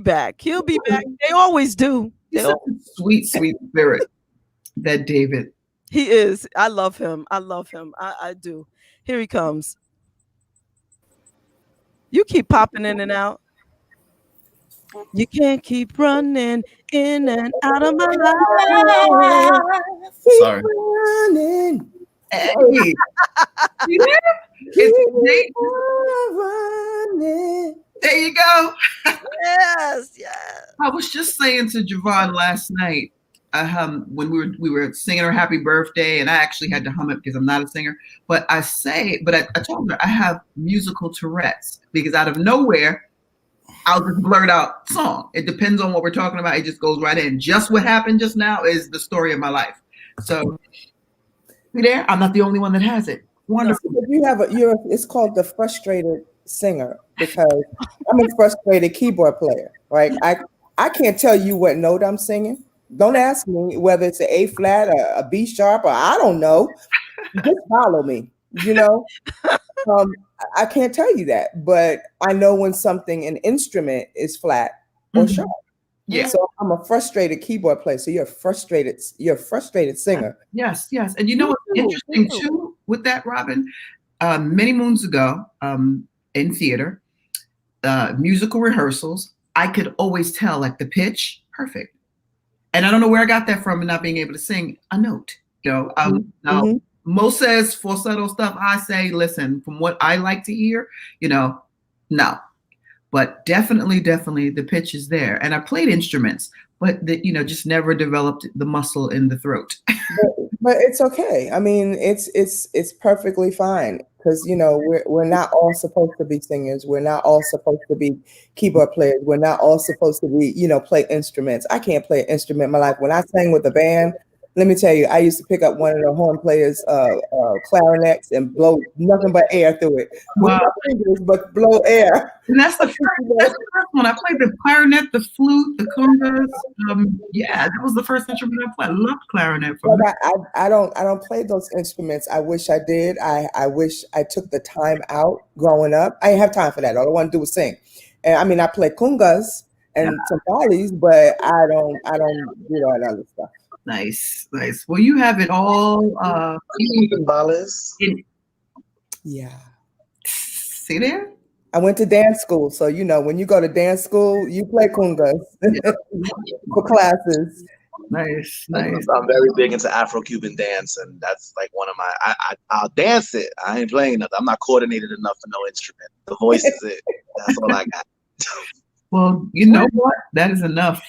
back. They always do. He's such a sweet, sweet spirit, that David. He is. I love him. I do. Here he comes. You keep popping in and out. You can't keep running in and out of my life. Sorry. Running. Hey. Running. There you go. Yes. I was just saying to JaVonne last night, when we were singing her happy birthday, and I actually had to hum it because I'm not a singer. But I told her I have musical Tourette's, because out of nowhere, I'll just blurt out song. It depends on what we're talking about. It just goes right in. Just what happened just now is the story of my life. So, you there? I'm not the only one that has it. Wonderful. No, it's called the frustrated singer, because I'm a frustrated keyboard player, right? I can't tell you what note I'm singing. Don't ask me whether it's an A flat or a B sharp, or I don't know. Just follow me, you know? I can't tell you that, but I know when an instrument is flat or sharp. Yeah. So I'm a frustrated keyboard player. So you're a frustrated singer. Yes. And you know what's interesting too with that, Robin? Many moons ago, in theater, musical rehearsals, I could always tell like the pitch, perfect. And I don't know where I got that from, and not being able to sing a note. Now, Mo says falsetto stuff. I say, listen, from what I like to hear, no. But definitely the pitch is there. And I played instruments, but just never developed the muscle in the throat. but it's okay. I mean, it's perfectly fine, because we're not all supposed to be singers. We're not all supposed to be keyboard players. We're not all supposed to be play instruments. I can't play an instrument in my life. When I sang with a band, let me tell you, I used to pick up one of the horn players' clarinets and blow nothing but air through it. Wow. With my fingers, but blow air. And that's the first one. I played the clarinet, the flute, the congas. That was the first instrument I played. I loved clarinet. I don't play those instruments. I wish I did. I wish I took the time out growing up. I didn't have time for that. All I want to do was sing. And I mean, I play congas and timbales, but I don't do all that other stuff. Nice. Well, you have it all. Yeah. See there? I went to dance school, so when you go to dance school, you play congas for classes. Nice. I'm very big into Afro-Cuban dance, and that's like one of my. I'll dance it. I ain't playing nothing. I'm not coordinated enough for no instrument. The voice is it. That's all I got. Well, you know what? That is enough.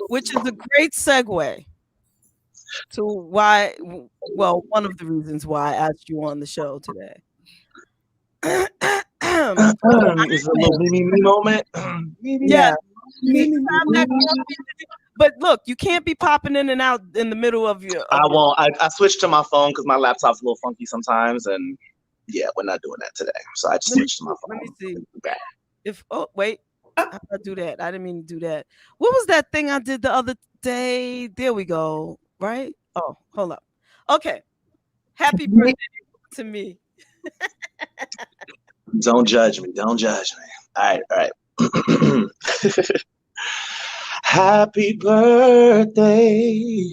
Which is a great segue to one of the reasons why I asked you on the show today. It's a little me moment. Yeah. But look, you can't be popping in and out in the middle of your. I won't. I switched to my phone because my laptop's a little funky sometimes, and we're not doing that today. So I just switched to my phone. Let me see. Wait. How did I do that? I didn't mean to do that. What was that thing I did the other day? There we go. Right? Oh, hold up. Okay. Happy birthday to me. Don't judge me. All right. Happy birthday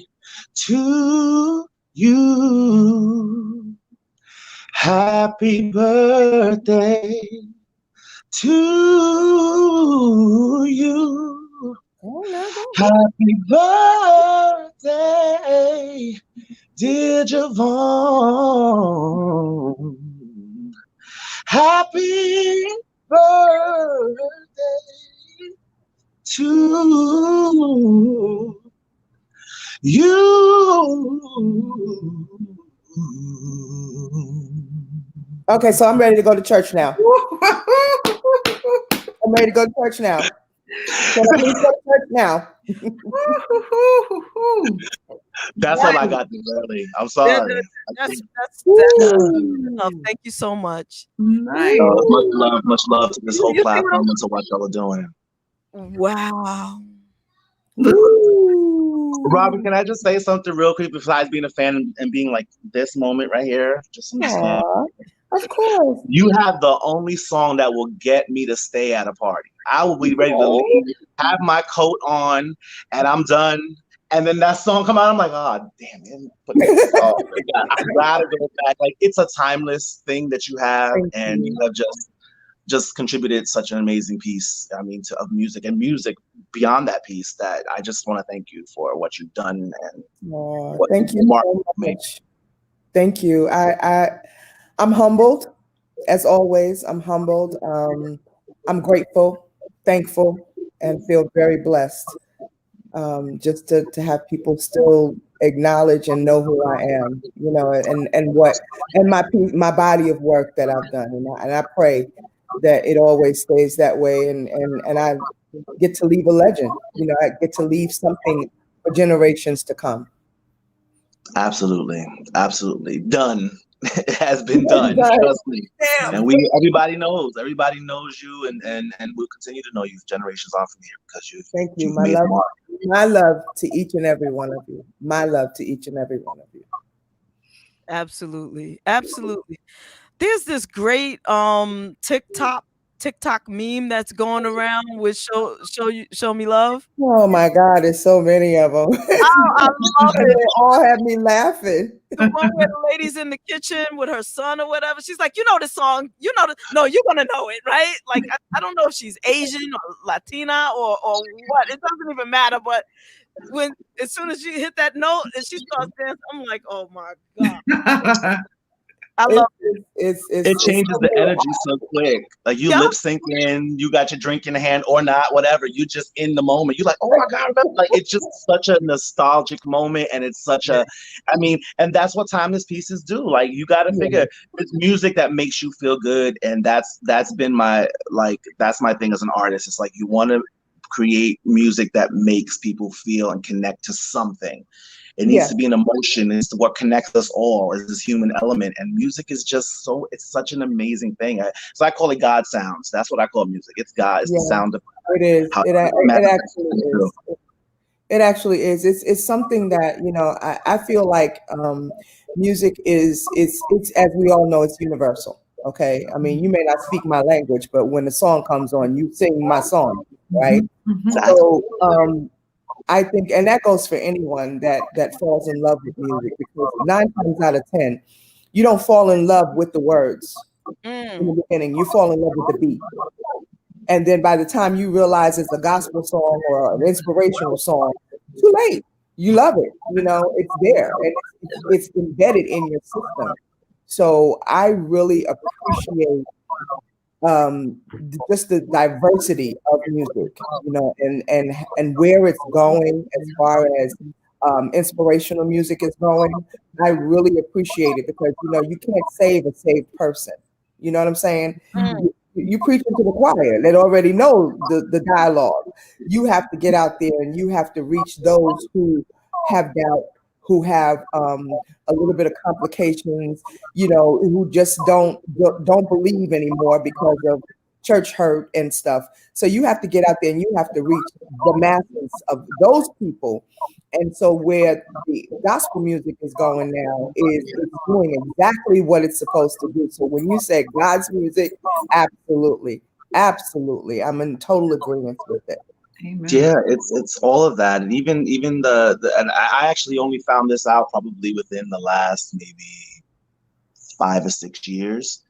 to you. Happy birthday to you. Happy birthday, dear JaVonne. Happy birthday to you. Okay, so I'm ready to go to church now. I'm ready to go to church now. Can I please go to church now? That's all I got this early. I'm sorry. That's thank you so much. Nice. Much love to this whole platform and to what y'all are doing. Wow. Robin, can I just say something real quick besides being a fan and being like this moment right here? Just of course. You have the only song that will get me to stay at a party. I will be ready to leave, have my coat on, and I'm done. And then that song come out, I'm like, oh, damn it. I gotta go back. Like, it's a timeless thing that you have, and you have just contributed such an amazing piece, of music and music beyond that piece, that I just want to thank you for what you've done and thank you so much. Thank you. I'm humbled, as always. I'm humbled. I'm grateful, thankful, and feel very blessed. just to have people still acknowledge and know who I am, you know, and my body of work that I've done, and I pray that it always stays that way, and I get to leave a legend, you know, I get to leave something for generations to come. Absolutely, absolutely done. It has been done. Trust me. Damn. And everybody knows you, and we'll continue to know you generations on from here because you. Thank you. You've made a mark. My love to each and every one of you. My love to each and every one of you. Absolutely, absolutely. There's this great TikTok meme that's going around with show me love. Oh my God, there's so many of them. Oh, I love it. They all have me laughing. The one where the lady's in the kitchen with her son or whatever. She's like, you know the song, no, you're gonna know it, right? Like I don't know if she's Asian or Latina or what. It doesn't even matter. But as soon as she hit that note and she starts dancing, I'm like, oh my God. I love it. It changes the energy so quick. Like you lip syncing, you got your drink in the hand or not, whatever. You just in the moment. You're like, oh my God, like it's just such a nostalgic moment, and it's such a, I mean, and that's what timeless pieces do. Like you got to figure it's music that makes you feel good, and that's been my that's my thing as an artist. It's like you want to create music that makes people feel and connect to something. It needs to be an emotion. It's what connects us all is this human element. And music is just it's such an amazing thing. So I call it God sounds. That's what I call music. It's God. It's the sound of it is. It actually is. It actually is. It's something that, you know, I feel like music is as we all know, it's universal. Okay. I mean, you may not speak my language, but when the song comes on, you sing my song, right? So I think, and that goes for anyone that falls in love with music, because 9 times out of 10, you don't fall in love with the words in the beginning. You fall in love with the beat. And then by the time you realize it's a gospel song or an inspirational song, too late. You love it. You know, it's there and it's embedded in your system. So I really appreciate just the diversity of music, you know, and where it's going as far as inspirational music is going. I really appreciate it because, you know, you can't save a saved person. You know what I'm saying? You preaching to the choir that already know the dialogue. You have to get out there and you have to reach those who have doubt, who have a little bit of complications, you know, who just don't believe anymore because of church hurt and stuff. So you have to get out there and you have to reach the masses of those people. And so where the gospel music is going now is it's doing exactly what it's supposed to do. So when you say God's music, absolutely. Absolutely. I'm in total agreement with it. Amen. Yeah, it's all of that, and even the and I actually only found this out probably within the last maybe 5 or 6 years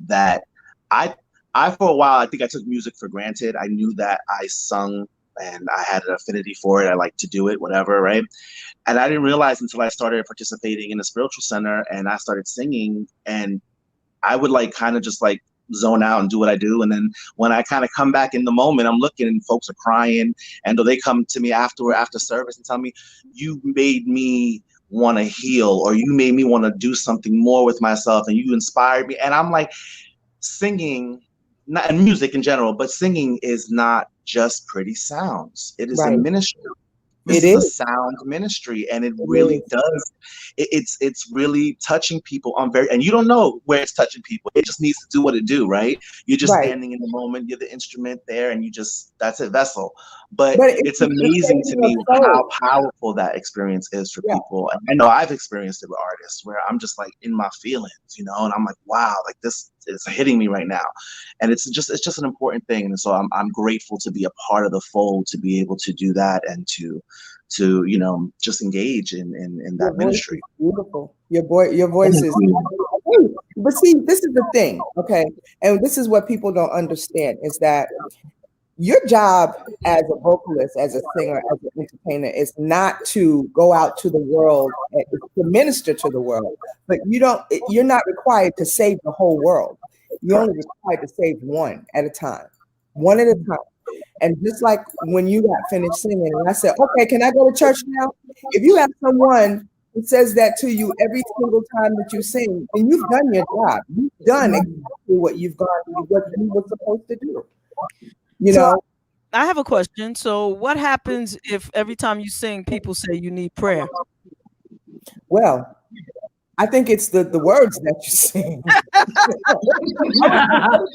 that I for a while I think I took music for granted. I knew that I sung and I had an affinity for it. I like to do it, whatever, right? And I didn't realize until I started participating in a spiritual center and I started singing, and I would kind of just zone out and do what I do. And then when I kind of come back in the moment, I'm looking and folks are crying, and they come to me after service and tell me, you made me want to heal, or you made me want to do something more with myself, and you inspired me. And I'm like, singing, and music in general, but singing is not just pretty sounds. It is a ministry. This is a sound ministry, and it really does. It's really touching people on and you don't know where it's touching people. It just needs to do what it do, right? You're just standing in the moment. You're the instrument there, and that's a vessel. But it's amazing to me how powerful that experience is for people. And I know I've experienced it with artists where I'm just in my feelings, you know, and I'm like, wow, this is hitting me right now. And it's just an important thing. And so I'm grateful to be a part of the fold, to be able to do that and to you know, just engage in that ministry. Beautiful. Your voice is beautiful. But see, this is the thing, okay? And this is what people don't understand is that your job as a vocalist, as a singer, as an entertainer is not to go out to the world and to minister to the world, but you're not required to save the whole world. You're only required to save one at a time. And just like when you got finished singing, and I said, okay, can I go to church now? If you have someone who says that to you every single time that you sing, then you've done your job. You've done exactly what what you were supposed to do. You know? I have a question. So what happens if every time you sing, people say you need prayer? Well, I think it's the words that you sing.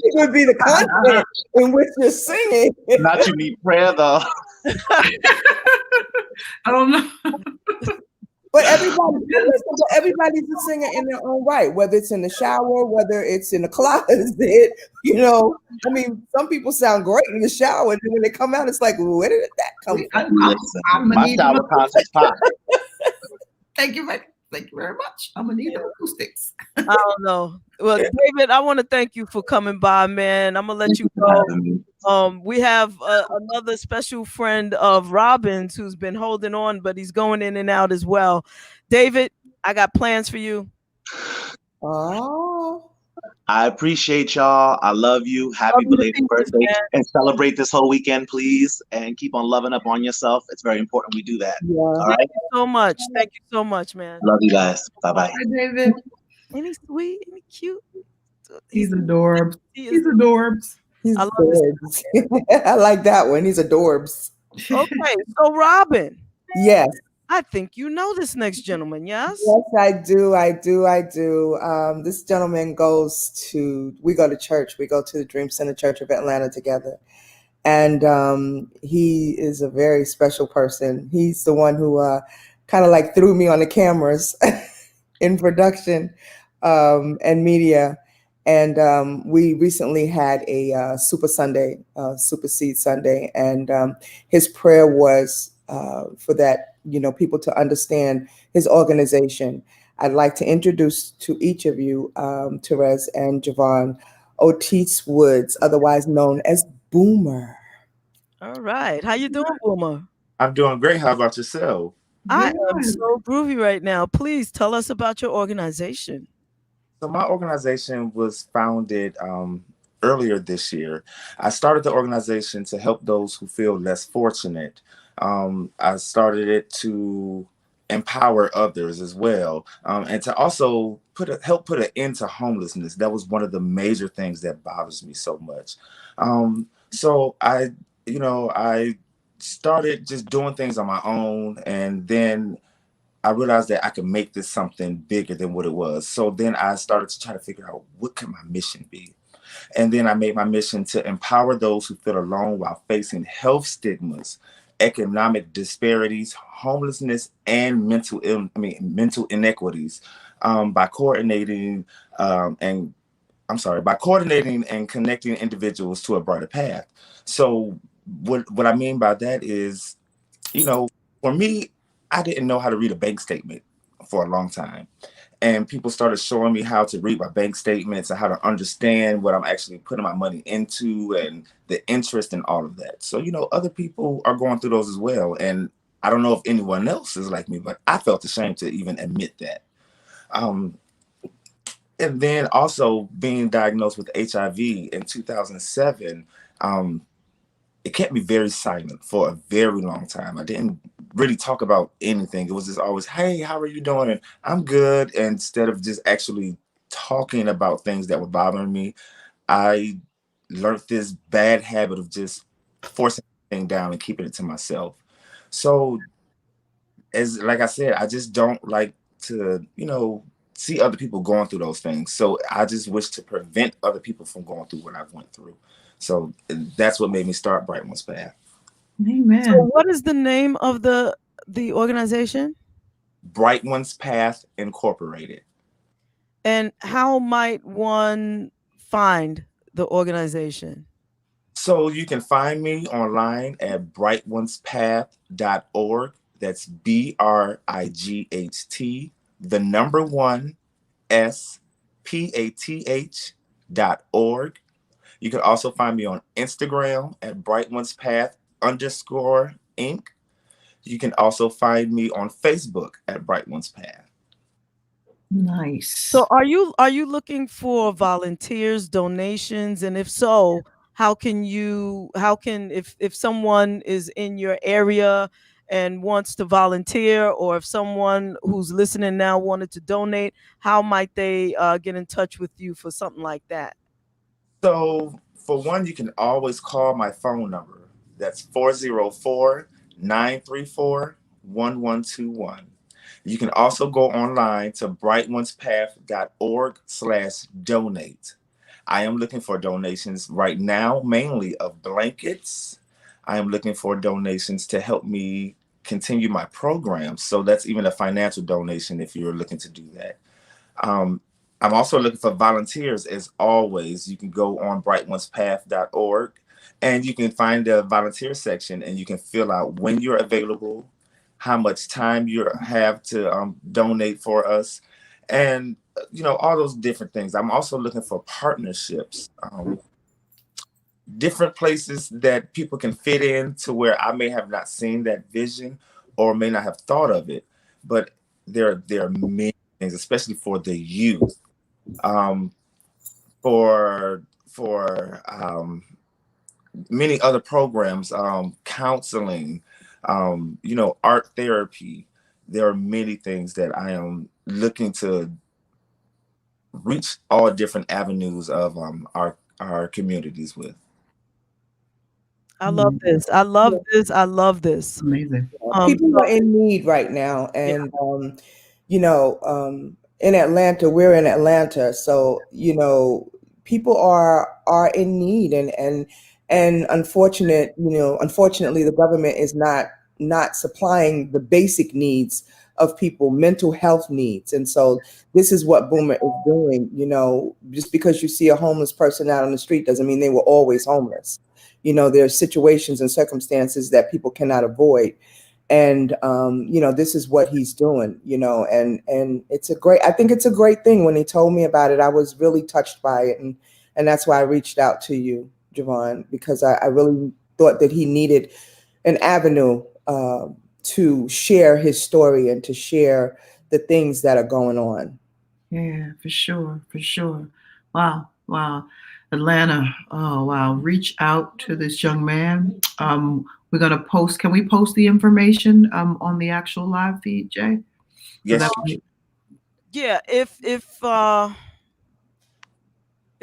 It would be the content in which you're singing. Not you need prayer though. I don't know. But everybody's a singer in their own right, whether it's in the shower, whether it's in the closet, you know. I mean, some people sound great in the shower, and then when they come out, it's like, where did that come from? My shower concert's pop. Thank you very much. I'm gonna need the acoustics. I don't know. Well, David, I want to thank you for coming by, man. I'm gonna let you go. We have another special friend of Robin's who's been holding on, but he's going in and out as well. David, I got plans for you. Oh, I appreciate y'all. I love you. Happy belated birthday. And celebrate this whole weekend, please. And keep on loving up on yourself. It's very important we do that. Yeah. All right. Thank you so much. Thank you so much, man. Love you guys. Bye-bye. Hi, David. Ain't he sweet? Ain't he cute? He's adorbs. He's adorbs. He's I love adorbs. I like that one. He's adorbs. Okay, so Robin. Yes. I think you know this next gentleman, yes? Yes, I do. This gentleman we go to church. We go to the Dream Center Church of Atlanta together. And he is a very special person. He's the one who kind of like threw me on the cameras in production and media. And we recently had a Super Seed Sunday. And his prayer was for that, people to understand his organization. I'd like to introduce to each of you, Terez and JaVonne, Otis Woods, otherwise known as Boomer. All right. How you doing, Boomer? I'm doing great. How about yourself? I am so groovy right now. Please tell us about your organization. So my organization was founded earlier this year. I started the organization to help those who feel less fortunate. I started it to empower others as well, and to also help put an end to homelessness. That was one of the major things that bothers me so much. So I started just doing things on my own, and then I realized that I could make this something bigger than what it was. So then I started to try to figure out, what could my mission be? And then I made my mission to empower those who feel alone while facing health stigmas, economic disparities, homelessness, and mental inequities by coordinating and connecting individuals to a brighter path. So what I mean by that is, for me, I didn't know how to read a bank statement for a long time. And people started showing me how to read my bank statements and how to understand what I'm actually putting my money into and the interest and all of that. So, other people are going through those as well. And I don't know if anyone else is like me, but I felt ashamed to even admit that. And then also being diagnosed with HIV in 2007, it kept me very silent for a very long time. I didn't really talk about anything. It was just always, hey, how are you doing? And I'm good. And instead of just actually talking about things that were bothering me, I learned this bad habit of just forcing everything down and keeping it to myself. So like I said, I just don't like to, see other people going through those things. So I just wish to prevent other people from going through what I went through. So that's what made me start Bright One's Path. Amen. So what is the name of the organization? Bright One's Path Incorporated. And how might one find the organization? So you can find me online at brightonespath.org. That's BRIGHT, the number 1 SPATH.org. You can also find me on Instagram at BrightOnesPath_Inc. You can also find me on Facebook at Bright One's Path. Nice. So are you looking for volunteers, donations? And if so, if someone is in your area and wants to volunteer, or if someone who's listening now wanted to donate, how might they get in touch with you for something like that? So for one, you can always call my phone number. That's 404-934-1121. You can also go online to brightOnesPath.org/donate. I am looking for donations right now, mainly of blankets. I am looking for donations to help me continue my program. So that's even a financial donation if you're looking to do that. I'm also looking for volunteers as always. You can go on brightOnesPath.org and you can find the volunteer section and you can fill out when you're available, how much time you have to donate for us, and all those different things. I'm also looking for partnerships, different places that people can fit in to where I may have not seen that vision or may not have thought of it, but there are many things, especially for the youth, for many other programs, counseling, art therapy. There are many things that I am looking to reach all different avenues of our communities with. I love this. I love this. I love this. Amazing. People are in need right now, and in Atlanta, we're in Atlanta, so people are in need, and unfortunately, the government is not supplying the basic needs of people, mental health needs, and so this is what Boomer is doing. Just because you see a homeless person out on the street doesn't mean they were always homeless. There are situations and circumstances that people cannot avoid. And, this is what he's doing, and I think it's a great thing. When he told me about it, I was really touched by it. And that's why I reached out to you, JaVonne, because I really thought that he needed an avenue to share his story and to share the things that are going on. Yeah, for sure. For sure. Wow. Atlanta. Oh, wow. Reach out to this young man. We're going to post. Can we post the information on the actual live feed, Jay? Yes. Yeah. If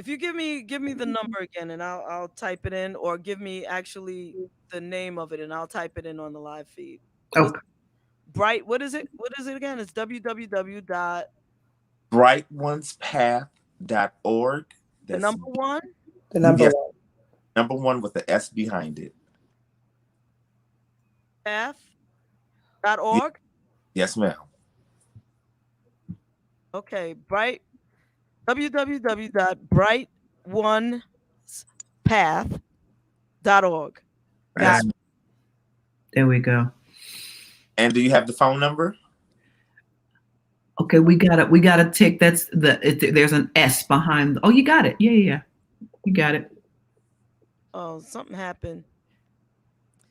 you give me the number again and I'll type it in, or give me actually the name of it and I'll type it in on the live feed. Okay. Bright. What is it again? It's www.brightOnesPath.org. The number one? The number yes, one. Number one with the S behind it. Path.org? Yes, ma'am. Okay, www.brightOnesPath.org. Yes. There we go. And do you have the phone number? Okay, we got to take there's an S behind. Oh, you got it. Yeah. You got it. Oh, something happened.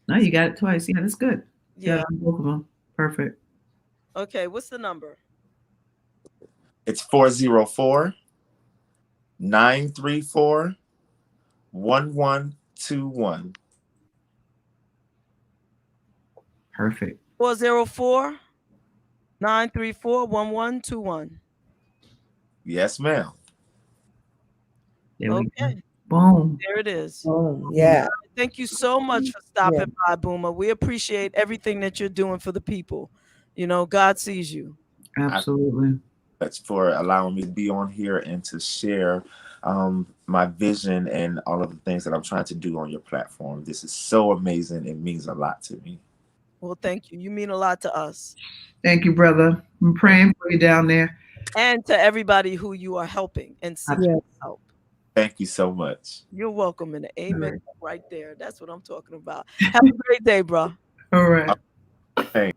No, you got it twice. Yeah, that's good. Yeah. Both of them. Perfect. Okay, what's the number? It's 404-934-1121. Perfect. 404-934-1121. Yes, ma'am. Okay. Boom. There it is. Boom. Yeah. Thank you so much for stopping by, Boomer. We appreciate everything that you're doing for the people. God sees you. Absolutely. That's for allowing me to be on here and to share my vision and all of the things that I'm trying to do on your platform. This is so amazing. It means a lot to me. Well, thank you. You mean a lot to us. Thank you, brother. I'm praying for you down there. And to everybody who you are helping and seeking help. Thank you so much. You're welcome. And amen right there. That's what I'm talking about. Have a great day, bro. All right. Thanks.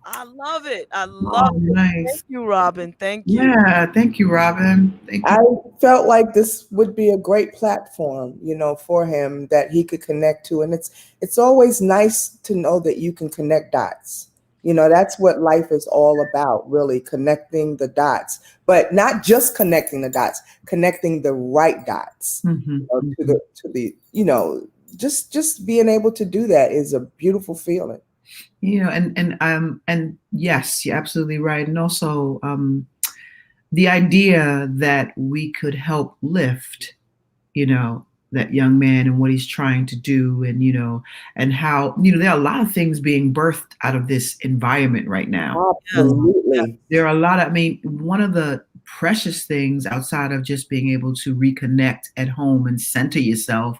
I love it. I love it. Nice. Thank you, Robin. Thank you. Yeah, thank you, Robin. Thank you. I felt like this would be a great platform, for him that he could connect to. And it's always nice to know that you can connect dots, You know, that's what life is all about, really, connecting the dots, but not just connecting the dots, connecting the right dots to the, you know, just being able to do that is a beautiful feeling. You know, and yes, you're absolutely right. And also the idea that we could help lift, you know, that young man and what he's trying to do, and, you know, and how, you know, there are a lot of things being birthed out of this environment right now. Absolutely. There are a lot of, I mean, one of the precious things outside of just being able to reconnect at home and center yourself,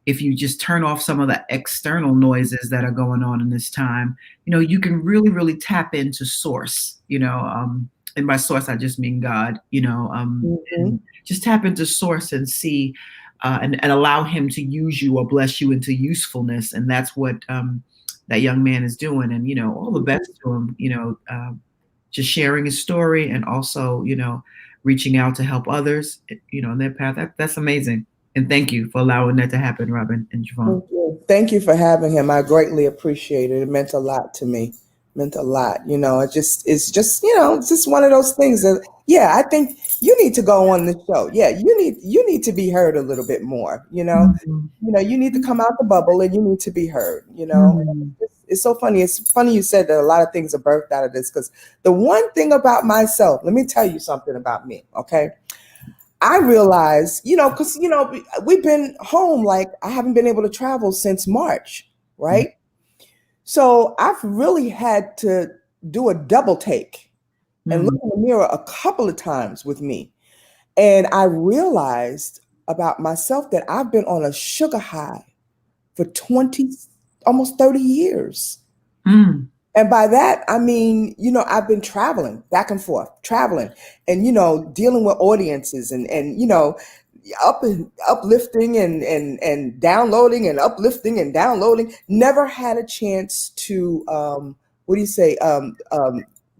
if you just turn off some of the external noises that are going on in this time, you know, you can really, really tap into source, you know, and by source, I just mean God, you know, and just tap into source and see, and allow him to use you or bless you into usefulness. And that's what that young man is doing. And, you know, all the best to him, you know, just sharing his story and also, you know, reaching out to help others, you know, in their path. That's amazing. And thank you for allowing that to happen, Robin and JaVonne. Thank you for having him. I greatly appreciate it. It meant a lot to me. Meant a lot. You know, it's just, you know, it's just one of those things that, yeah, I think you need to go on the show. Yeah, you need to be heard a little bit more, you know. You know, you need to come out the bubble and you need to be heard, you know. It's so funny. It's funny you said that a lot of things are birthed out of this, because the one thing about myself, let me tell you something about me, okay? I realized, you know, because, you know, we've been home, like I haven't been able to travel since March, right? So I've really had to do a double take and look in the mirror a couple of times with me. And I realized about myself that I've been on a sugar high for almost 30 years. And by that, I mean, you know, I've been traveling back and forth, traveling and, you know, dealing with audiences and you know, uplifting and downloading and uplifting and downloading. Never had a chance to,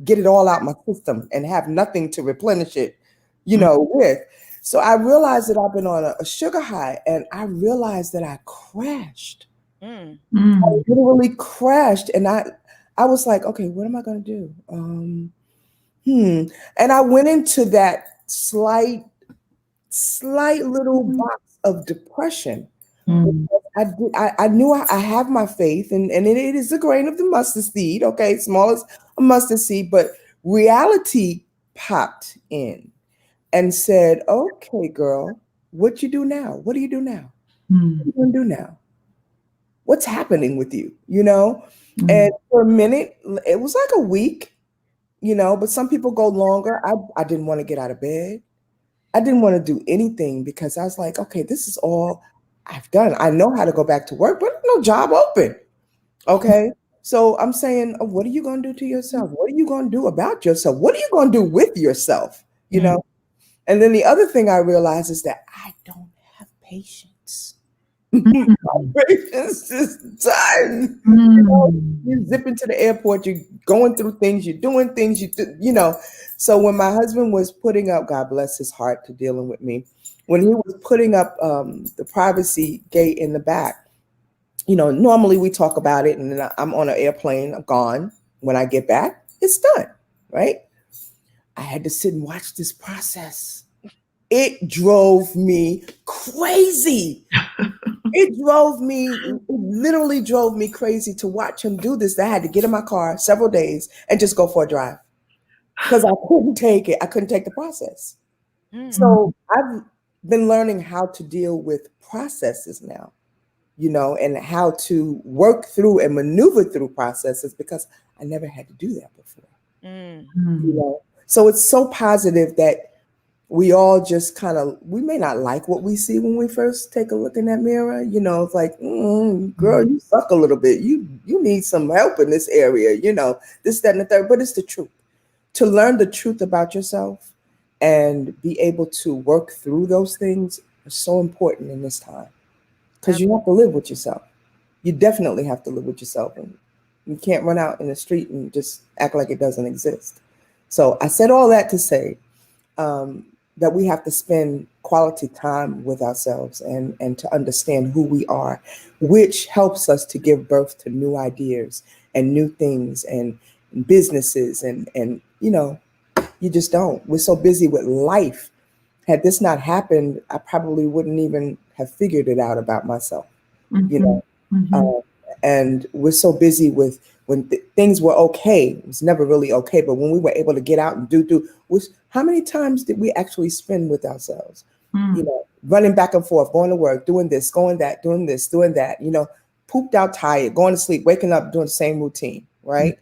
get it all out my system and have nothing to replenish it, you know, with. So I realized that I've been on a sugar high, and I realized that I crashed. I literally crashed, and I was like, okay, what am I going to do? And I went into that slight little box of depression. I knew I have my faith, and it is a grain of the mustard seed, okay, small as a mustard seed, but reality popped in and said, okay, girl, what you do now? What do you do now? What are you going to do now? What's happening with you, you know? And for a minute, it was like a week, you know, but some people go longer. I didn't want to get out of bed. I didn't want to do anything because I was like, okay, this is all I've done. I know how to go back to work, but no job open. Okay. So I'm saying, what are you going to do to yourself? What are you going to do about yourself? What are you going to do with yourself? You know? And then the other thing I realized is that I don't have patience. Patience is done. You know, you zip into the airport, you're going through things, you're doing things, you know. So when my husband was putting up, God bless his heart to dealing with me, when he was putting up the privacy gate in the back, you know, normally we talk about it, and then I'm on an airplane, I'm gone. When I get back, it's done, right? I had to sit and watch this process. It drove me crazy. It literally drove me crazy to watch him do this. I had to get in my car several days and just go for a drive because I couldn't take it. I couldn't take the process. So I've been learning how to deal with processes now, you know, and how to work through and maneuver through processes because I never had to do that before. You know? So it's so positive that we all just kind of, we may not like what we see when we first take a look in that mirror. You know, it's like, girl, you suck a little bit. You need some help in this area, you know, this, that, and the third. But it's the truth. To learn the truth about yourself and be able to work through those things is so important in this time. Because you have to live with yourself. You definitely have to live with yourself. And you can't run out in the street and just act like it doesn't exist. So I said all that to say, that we have to spend quality time with ourselves and to understand who we are, which helps us to give birth to new ideas and new things and businesses and you know, you just don't. We're so busy with life. Had this not happened, I probably wouldn't even have figured it out about myself, you know. And we're so busy with when things were okay. It was never really okay, but when we were able to get out and do, how many times did we actually spend with ourselves? You know, running back and forth, going to work, doing this, going that, doing this, doing that. You know, pooped out, tired, going to sleep, waking up, doing the same routine. Right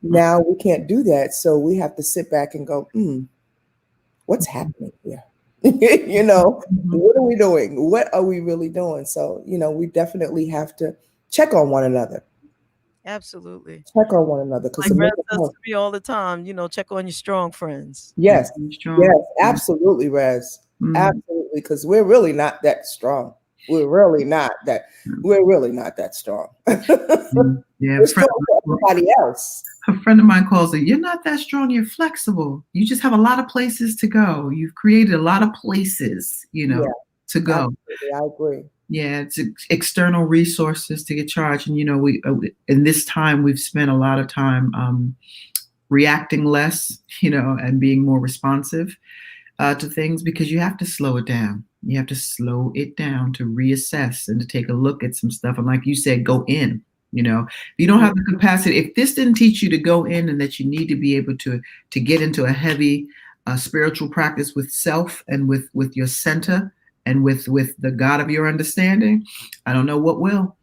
now, we can't do that, so we have to sit back and go, what's happening here? You know, what are we doing? What are we really doing? So, you know, we definitely have to check on one another. Absolutely. Check on one another. Because like Red says to me all the time, you know, check on your strong friends. Yes, yes, absolutely, Rez. Absolutely, because we're really not that strong. We're really not that strong. Yeah, we're strong for everybody else. A friend of mine calls it, you're not that strong, you're flexible. You just have a lot of places to go. You've created a lot of places, you know, to go. Absolutely, I agree. Yeah, it's external resources to get charged. And, you know, we in this time, we've spent a lot of time reacting less, you know, and being more responsive to things, because you have to slow it down. You have to slow it down to reassess and to take a look at some stuff. And like you said, go in. You know, if you don't have the capacity, if this didn't teach you to go in and that you need to be able to get into a heavy spiritual practice with self and with your center and with the God of your understanding, I don't know what will.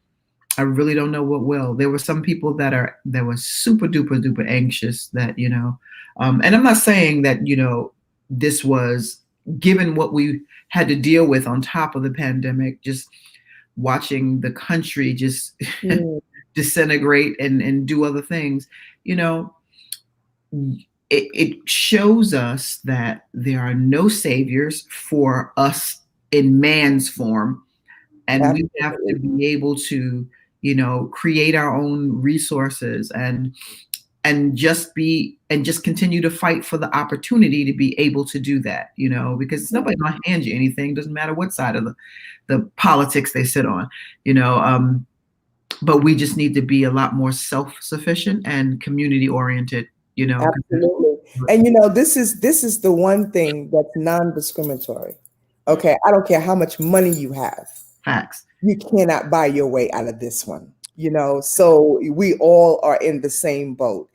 I really don't know what will. There were some people that were super duper anxious that, you know, and I'm not saying that, you know, this was given what we had to deal with on top of the pandemic, just watching the country just disintegrate and do other things, you know, it shows us that there are no saviors for us in man's form. And we have to be able to, you know, create our own resources and just continue to fight for the opportunity to be able to do that, you know, because nobody's gonna hand you anything. Doesn't matter what side of the politics they sit on, you know. But we just need to be a lot more self-sufficient and community-oriented, you know. Absolutely. And you know, this is the one thing that's non-discriminatory. Okay, I don't care how much money you have. Facts. You cannot buy your way out of this one, you know. So we all are in the same boat.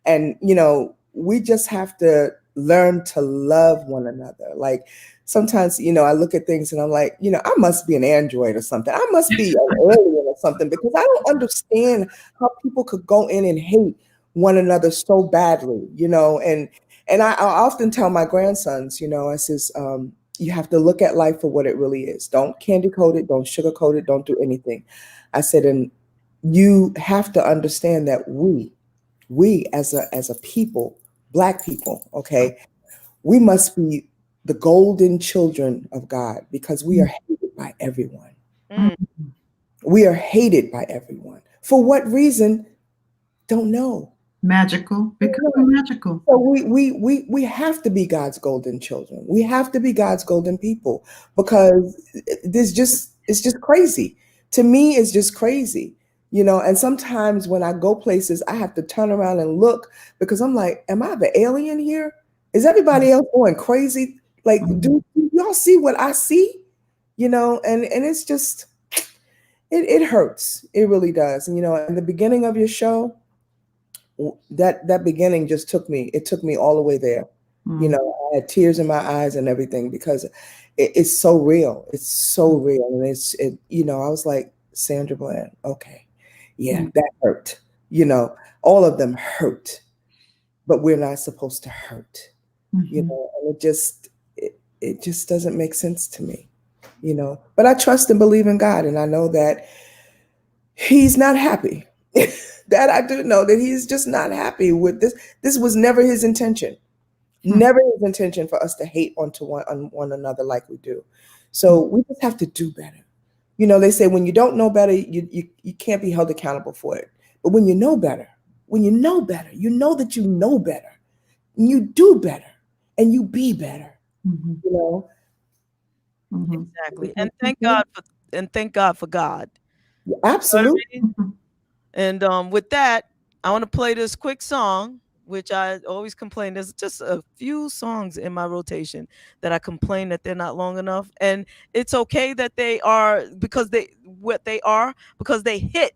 And you know, we just have to learn to love one another. Like sometimes, you know, I look at things and I'm like, you know, I must be an android or something. I must be an alien or something, because I don't understand how people could go in and hate one another so badly, you know. And I often tell my grandsons, you know, I says, you have to look at life for what it really is. Don't candy coat it, don't sugarcoat it, don't do anything. I said, and you have to understand that we as a people, Black people, okay, we must be the golden children of God, because we are hated by everyone. We are hated by everyone. For what reason? Don't know. Magical, because we're magical. So we have to be God's golden children. We have to be God's golden people, because it's just crazy. To me, it's just crazy. You know, and sometimes when I go places, I have to turn around and look, because I'm like, am I the alien here? Is everybody else going crazy? Like, do y'all see what I see? You know, and it's just, it hurts. It really does. And, you know, in the beginning of your show, that beginning just took me all the way there. You know, I had tears in my eyes and everything, because it's so real. It's so real. And you know, I was like, Sandra Bland, okay. Yeah, that hurt. You know, all of them hurt, but we're not supposed to hurt. You know, and it just doesn't make sense to me, you know. But I trust and believe in God, and I know that He's not happy. That I do know, that He's just not happy with this. This was never His intention. Never His intention for us to hate on one another like we do. So we just have to do better. You know, they say when you don't know better, you can't be held accountable for it. But when you know better, you know that you know better, and you do better, and you be better. You know. Exactly. And thank God for God. Absolutely. You know what I mean? And with that, I want to play this quick song, which I always complain. There's just a few songs in my rotation that I complain that they're not long enough. And it's okay that they are because they hit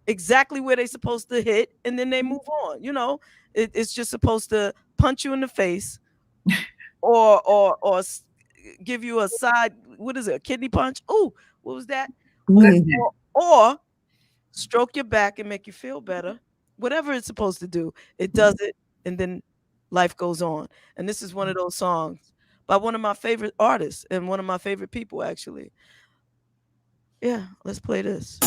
exactly where they're supposed to hit, and then they move on. You know, it's just supposed to punch you in the face or give you a side, what is it, a kidney punch? Ooh, what was that? Or stroke your back and make you feel better. Whatever it's supposed to do, it does it, and then life goes on. And this is one of those songs by one of my favorite artists and one of my favorite people, actually. Yeah, let's play this.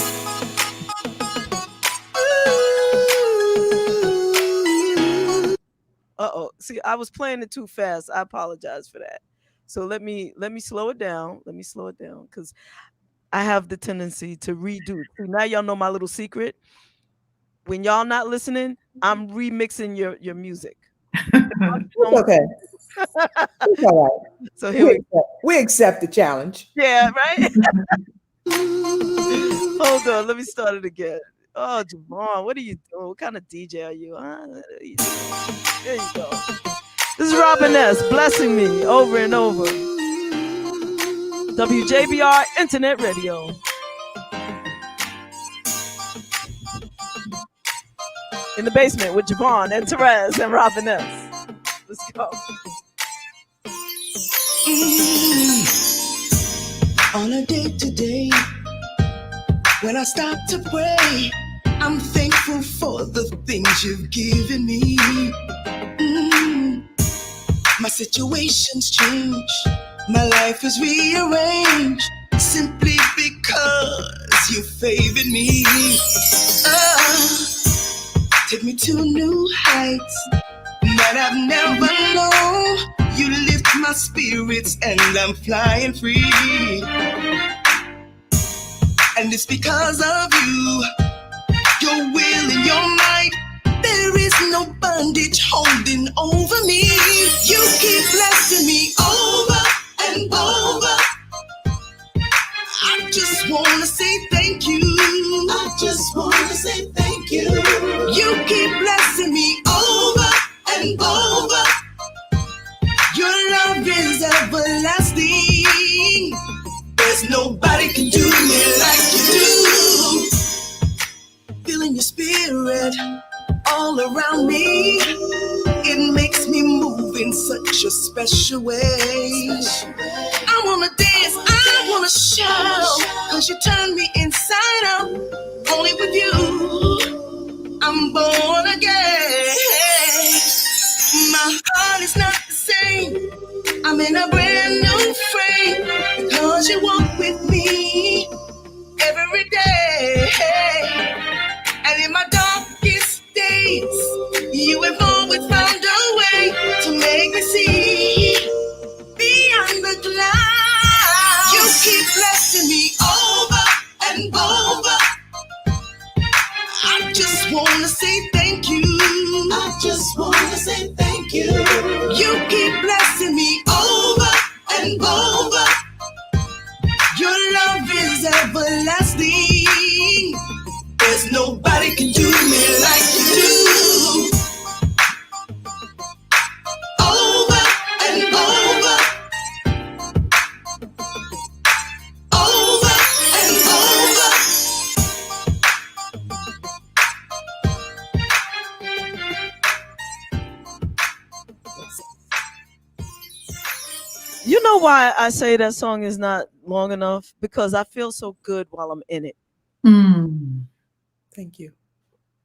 Uh-oh. See, I was playing it too fast. I apologize for that. So let me slow it down. Let me slow it down because I have the tendency to redo. See, now y'all know my little secret. When y'all not listening, I'm remixing your music. It's okay. It's all right. So here we accept the challenge. Yeah, right? Hold on, let me start it again. Oh, JaVonne, what are you doing? What kind of DJ are you? There you go. This is WJBR blessing me over and over. WJBR Internet Radio. In the basement with JaVonne and Terez and WJBR. Let's go. On a day-to-day, when I stop to pray, I'm thankful for the things you've given me. My situation's changed, my life is rearranged, simply because you favored me. Take me to new heights that I've never known. You lift my spirits and I'm flying free. And it's because of you, your will and your might. There is no bondage holding over me. You keep blessing me over and over. I just wanna say thank you. I just wanna say thank you. You keep blessing me over and over. Your love is everlasting. There's nobody can do me like you do. Feeling your spirit all around me. It makes me move in such a special way. I wanna dance, I wanna shout, 'cause you turn me inside out. Only with you, I'm born again. My heart is not the same. I'm in a brand new frame, because you walk with me every day. And in my darkest days, you have always found a way to make me see beyond the clouds. You keep blessing me over and over. I just wanna say thank you. I just wanna say thank you. You keep blessing me over and over. Your love is everlasting. There's nobody can do me like you do. Over and over. Over and over. You know why I say that song is not long enough? Because I feel so good while I'm in it. Thank you.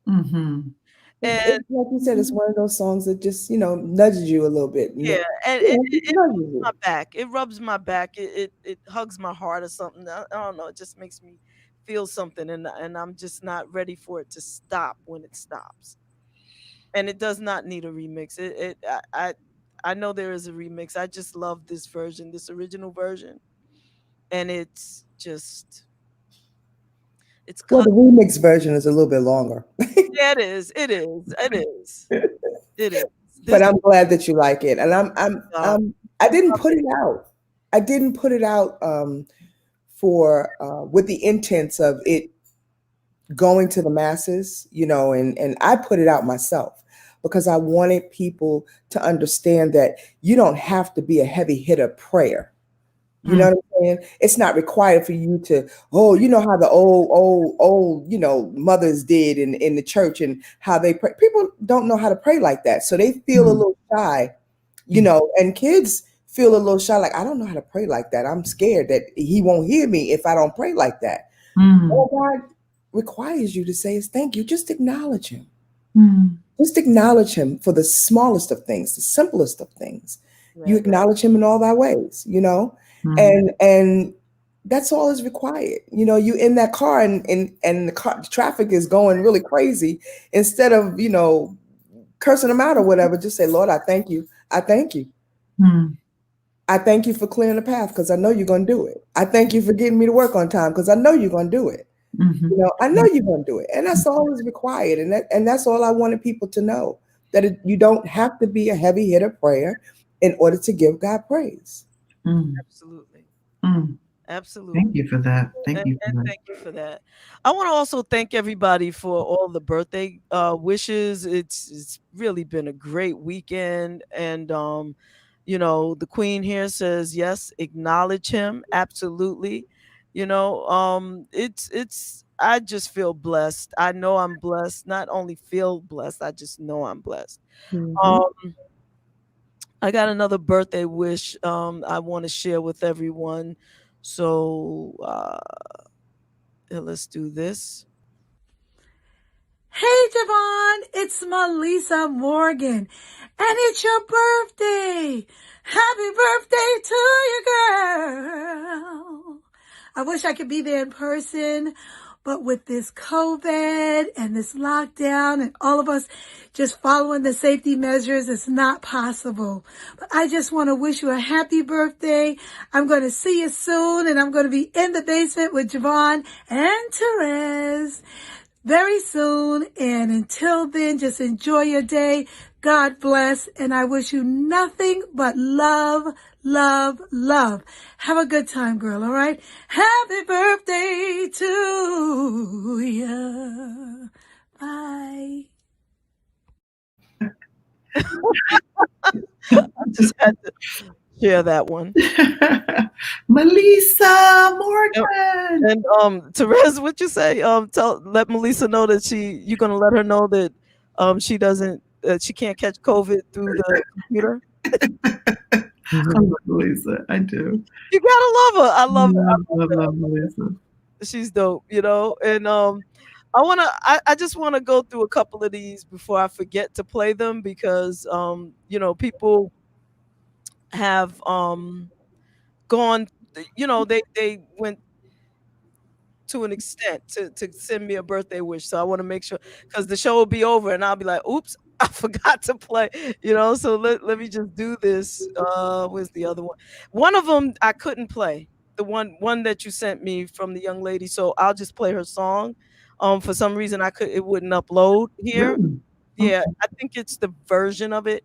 And like you said, it's one of those songs that just, nudges you a little bit. Yeah, and it rubs my back. It rubs my back. It hugs my heart or something. I don't know. It just makes me feel something, and I'm just not ready for it to stop when it stops. And it does not need a remix. I know there is a remix. I just love this version, this original version, and it's just. Well, the remix version is a little bit longer. Yeah, it is. It is. It is. It is. But I'm glad that you like it, and I didn't put it out. I didn't put it out for with the intents of it going to the masses, you know, and I put it out myself because I wanted people to understand that you don't have to be a heavy hitter prayer. You know what I'm saying? It's not required for you to, you know how the old, you know, mothers did in the church and how they pray. People don't know how to pray like that. So they feel a little shy, you know, and kids feel a little shy. Like, I don't know how to pray like that. I'm scared that he won't hear me if I don't pray like that. All God requires you to say is thank you. Just acknowledge him. Just acknowledge him for the smallest of things, the simplest of things. Right. You acknowledge him in all thy ways, you know? And that's all is required. You know, you in that car and the traffic is going really crazy. Instead of, you know, cursing them out or whatever, just say, Lord, I thank you. I thank you. I thank you for clearing the path because I know you're going to do it. I thank you for getting me to work on time because I know you're going to do it. You know, I know you're going to do it. And that's all is required. And that's all I wanted people to know, that you don't have to be a heavy hitter prayer in order to give God praise. Absolutely. Absolutely. Thank you for that. Thank you for that. I want to also thank everybody for all the birthday wishes. It's really been a great weekend. And, you know, the Queen here says, yes, acknowledge him. Absolutely. You know, I just feel blessed. I know I'm blessed. Not only feel blessed, I just know I'm blessed. I got another birthday wish I want to share with everyone. So let's do this. Hey, JaVonne, it's Melissa Morgan, and it's your birthday. Happy birthday to you, girl. I wish I could be there in person, but with this COVID and this lockdown and all of us just following the safety measures, it's not possible. But I just want to wish you a happy birthday. I'm going to see you soon, and I'm going to be in the basement with JaVonne and Terez very soon. And until then, just enjoy your day. God bless. And I wish you nothing but love, love, love. Have a good time, girl. All right. Happy birthday to you. Bye. I just had to share that one. Melissa Morgan. And Terez, what you say? Let Melissa know that you're gonna let her know that she can't catch COVID through the computer. I love Melissa. I do. You gotta love her. I love Melissa. She's dope, you know. And I just wanna go through a couple of these before I forget to play them, because you know, people have gone, you know, they went to an extent to send me a birthday wish. So I want to make sure, because the show will be over and I'll be like, oops, I forgot to play, you know. So let me just do this. Where's the other one? One of them I couldn't play, the one that you sent me from the young lady. So I'll just play her song. For some reason it wouldn't upload here. Yeah, I think it's the version of it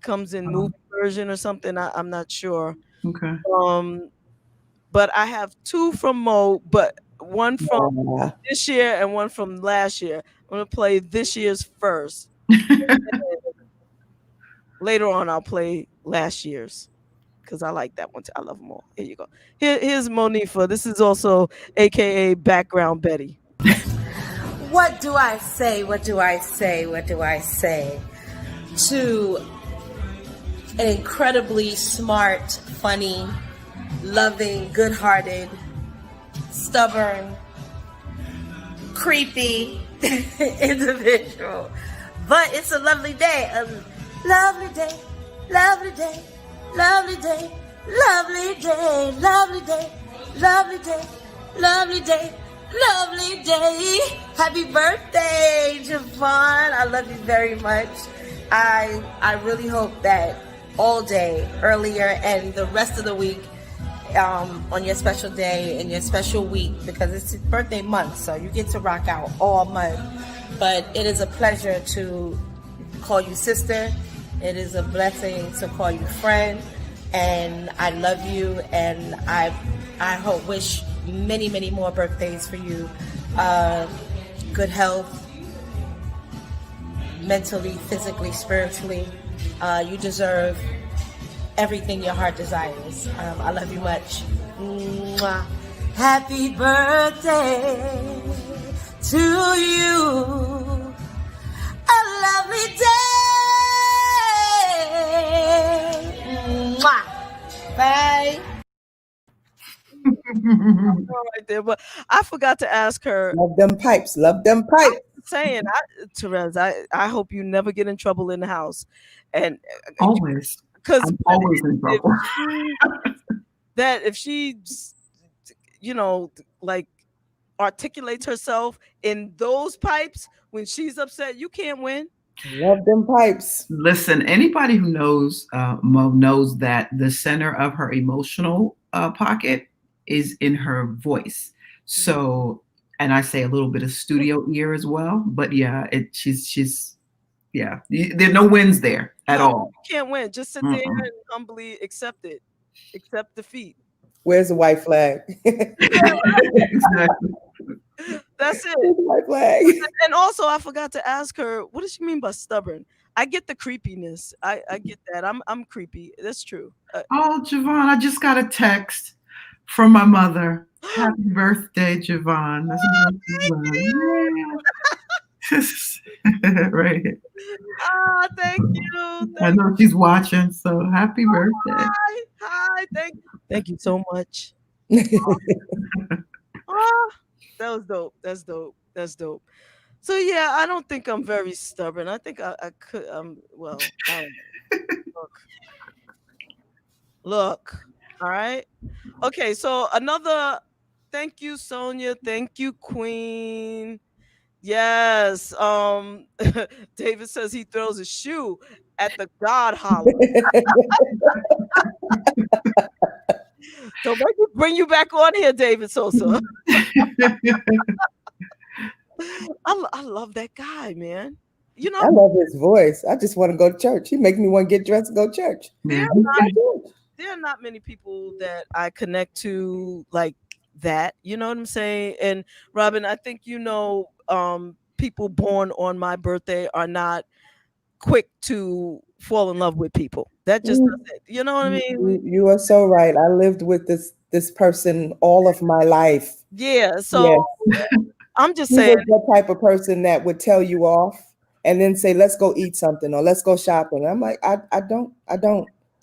comes in movie version or something. I'm not sure. Okay. But I have two from Mo, but one from this year and one from last year. I'm gonna play this year's first. Later on, I'll play last year's because I like that one too. I love them all. Here you go. Here's Monifa. This is also AKA Background Betty. What do I say? What do I say? What do I say to an incredibly smart, funny, loving, good-hearted, stubborn, creepy individual? But it's a lovely day. A lovely day, lovely day, lovely day, lovely day, lovely day, lovely day, lovely day, lovely day. Happy birthday, JaVonne. I love you very much. I really hope that all day, earlier, and the rest of the week, on your special day and your special week, because it's your birthday month, so you get to rock out all month. But it is a pleasure to call you sister. It is a blessing to call you friend, and I love you, and I wish many, many more birthdays for you. good health, mentally, physically, spiritually. You deserve everything your heart desires. I love you much. Mwah. Happy birthday to you. A lovely day. Mwah. Bye. Right there, but I forgot to ask her. Love them pipes. Love them pipes. Saying, Terez, I hope you never get in trouble in the house, and always, because I'm always in trouble. That if she, like articulates herself in those pipes when she's upset, you can't win. Love them pipes. Listen, anybody who knows Mo knows that the center of her emotional pocket is in her voice. So, and I say a little bit of studio ear as well. But yeah, she's yeah. There are no wins there at all. You can't win. Just sit there and humbly accept it. Accept defeat. Where's the white flag? Exactly. That's it. White flag. And also, I forgot to ask her, what does she mean by stubborn? I get the creepiness. I get that. I'm creepy. That's true. Oh, JaVonne, I just got a text from my mother. Happy birthday, JaVonne. Right here. Ah, thank you. I know she's watching, so happy birthday. Hi. Thank you so much. That was dope. That's dope. So yeah, I don't think I'm very stubborn. I think I could. Well, I don't know. Look. All right. Okay. So another. Thank you, Sonia. Thank you, Queen. Yes. David says he throws a shoe at the God Holler. So bring you back on here, David Sosa. I love that guy, man. I love his voice. I just want to go to church. He makes me want to get dressed and go to church. There are not many people that I connect to like that. You know what I'm saying? And Robin, I think people born on my birthday are not quick to fall in love with people. That just does it. You know what I mean? You are so right. I lived with this person all of my life. Yeah. So I'm just saying, that type of person that would tell you off and then say, let's go eat something or let's go shopping. I'm like, I don't.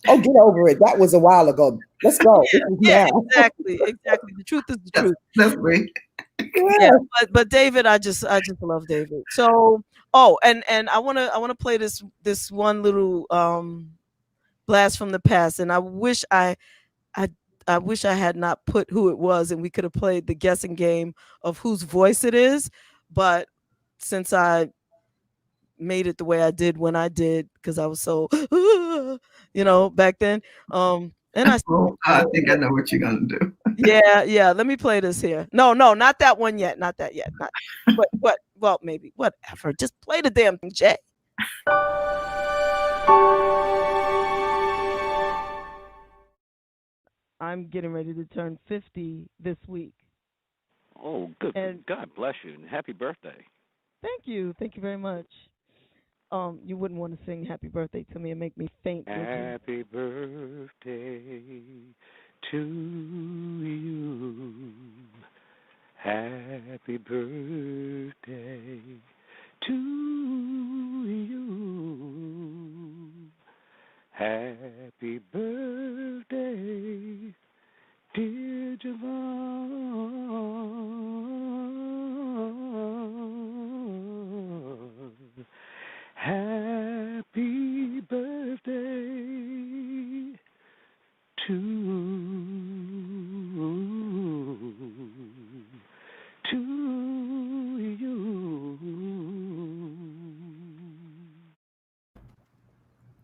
Oh, get over it. That was a while ago. Let's go. Yeah, exactly. The truth is the truth. That's great. Yeah, but David, I just love David. So, and I wanna play this one little blast from the past, and I wish I had not put who it was, and we could have played the guessing game of whose voice it is. But since I made it the way I did when I did, because I was so back then. And I think I know what you're gonna do. Yeah. Let me play this here. No, not that one yet. Not that yet. But well, maybe. Whatever. Just play the damn thing, Jay. I'm getting ready to turn 50 this week. Oh, good. And God bless you, and happy birthday. Thank you very much. You wouldn't want to sing happy birthday to me and make me faint. Happy birthday to you. Happy birthday to you. Happy birthday, dear JaVonne. Happy birthday to you.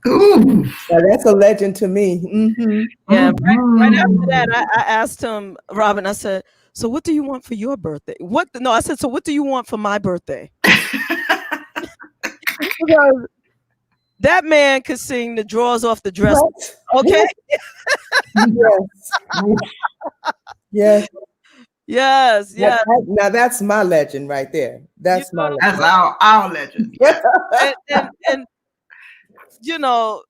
Ooh, that's a legend to me. Mm-hmm. Yeah, right after that, I asked him, Robin, I said, so what do you want for your birthday? I said, so what do you want for my birthday? Because that man could sing the drawers off the dress. What? Okay. Yes. Yes, yes. Now that's my legend right there. That's my legend. That's our legend. and you know,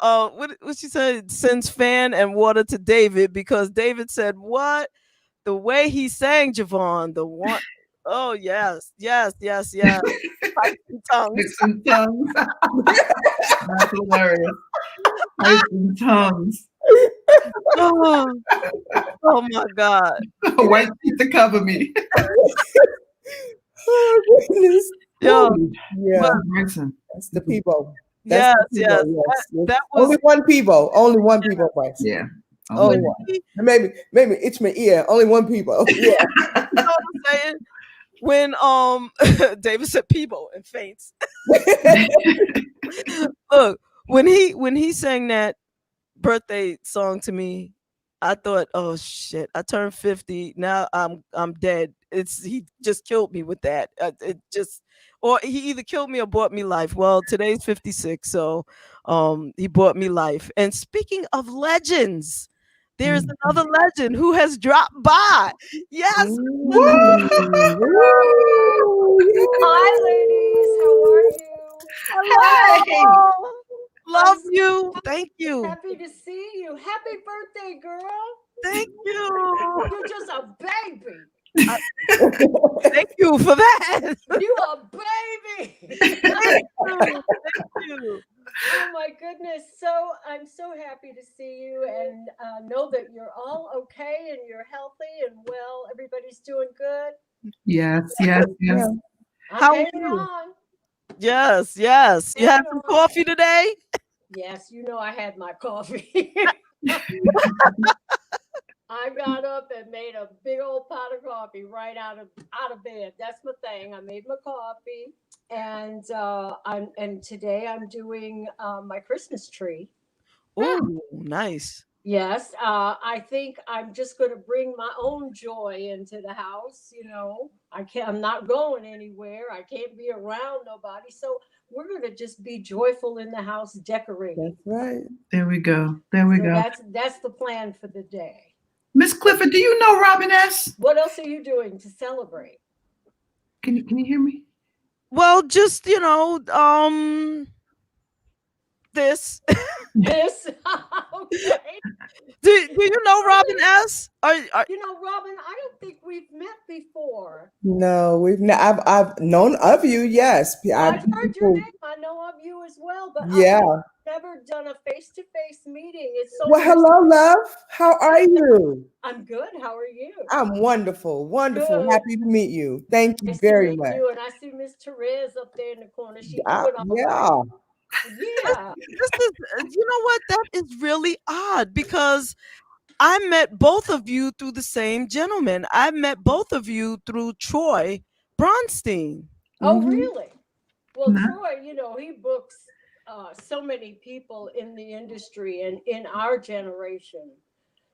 what she said, sends fan and water to David, because David said, what? The way he sang, JaVonne, the one, oh yes. Pipes and tongues. Pipes and tongues. That's hilarious. Pipes and tongues. Oh my God. White sheet to cover me. Oh goodness. Yo, Yeah. That's the Peebo. That's the Peebo, yes. That was only one Peebo. Only one Peebo price. Yeah. Only one. Maybe itch my ear. Only one Peebo. Yeah. You know what I'm saying? When David said Peebo and faints. Look, when he sang that birthday song to me, I thought, oh shit, I turned 50. Now I'm dead. He just killed me with that. Or he either killed me or bought me life. Well, today's 56, so he bought me life. And speaking of legends, there's another legend who has dropped by. Yes. Hi, ladies. How are you? Hello. Love you. Thank you. Happy to see you. Happy birthday, girl. Thank you. You're just a baby. Thank you for that. You a baby. Thank you. Oh my goodness. So I'm so happy to see you and know that you're all okay and you're healthy and well. Everybody's doing good. Yes. How are you? Yes. You had some coffee today? Yes, you know I had my coffee. I got up and made a big old pot of coffee right out of bed. That's my thing. I made my coffee, and today I'm doing my Christmas tree. Oh, nice. Yes, I think I'm just going to bring my own joy into the house. You know, I'm not going anywhere. I can't be around nobody, so we're going to just be joyful in the house, decorating. That's right. There we go. That's the plan for the day. Miss Clifford, do you know Robin S? What else are you doing to celebrate? Can you hear me? Well, just this. This. Okay. Do you know Robin S? You know, Robin, I don't think we've met before. No, we've not. I've known of you. Yes, I've heard your name. I know of you as well, but yeah, I've never done a face-to-face meeting. It's so. Well, hello, love. How are you? I'm good. How are you? I'm wonderful. Good. Happy to meet you. Thank you very much. And I see Miss Terez up there in the corner. She's doing all yeah. right. Yeah. This is, you know what? That is really odd, because I met both of you through the same gentleman. I met both of you through Troy Bronstein. Oh, really? Well, Troy, he books so many people in the industry and in our generation,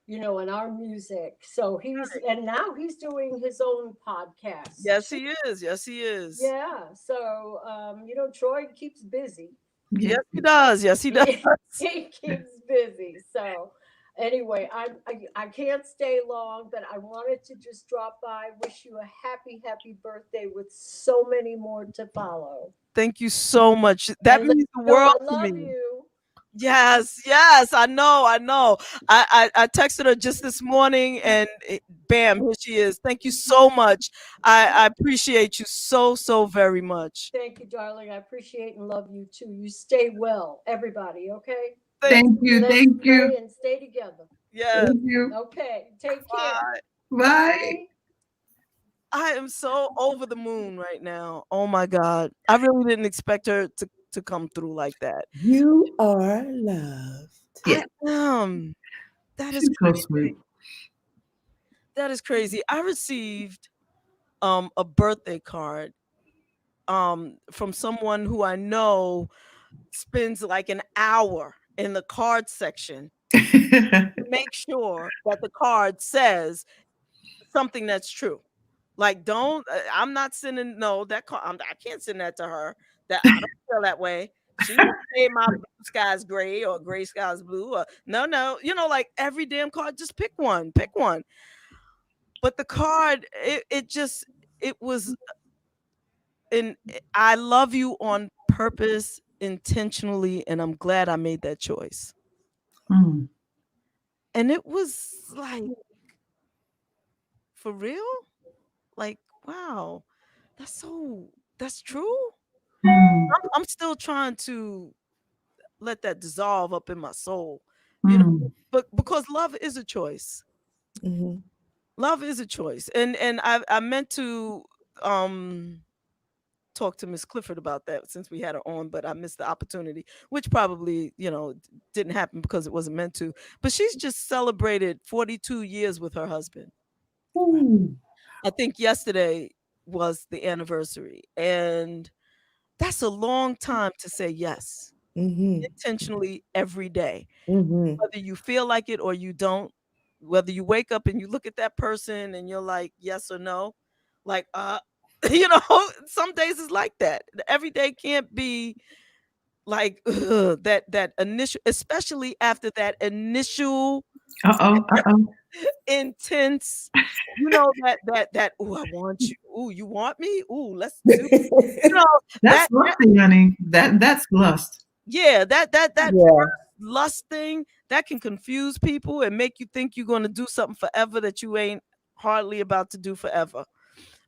in our music. So now he's doing his own podcast. Yes, he is. Yeah. So, Troy keeps busy. Yes, he does. He keeps busy. So anyway, I can't stay long, but I wanted to just drop by, wish you a happy birthday with so many more to follow. Thank you so much. That means the world to me. You. Yes, I know. I texted her just this morning, and bam, here she is. Thank you so much. I appreciate you so very much. Thank you, darling. I appreciate and love you too. You stay well, everybody. Okay. Thank you. And stay together. Yeah. Thank you. Okay. Take care. Bye. I am so over the moon right now. Oh my God. I really didn't expect her to come through like that. You are loved. Yeah. That is crazy. So sweet. That is crazy. I received a birthday card from someone who I know spends like an hour in the card section to make sure that the card says something that's true. Like, I'm not sending that card. I can't send that to her. That I don't feel that way. She didn't say my blue sky's gray or gray sky's blue. Or no. Like every damn card, just pick one. But the card, it was, and I love you on purpose, intentionally, and I'm glad I made that choice. Mm. And it was like, for real? Like, wow, that's true. Mm. I'm still trying to let that dissolve up in my soul, you know, Mm. but because love is a choice. Love is a choice. And I meant to talk to Miss Clifford about that since we had her on, but I missed the opportunity, which probably, didn't happen because it wasn't meant to. But she's just celebrated 42 years with her husband. Ooh. I think yesterday was the anniversary, and that's a long time to say yes intentionally every day. Whether you feel like it or you don't, whether you wake up and you look at that person and you're like, yes or no, like, some days it's like that. Every day can't be like that initial, especially after that initial intense, oh, I want you. Oh, you want me? Oh, let's do, That's lusty, honey. That's lust. yeah, that Yeah. first lust thing that can confuse people and make you think you're going to do something forever that you ain't hardly about to do forever.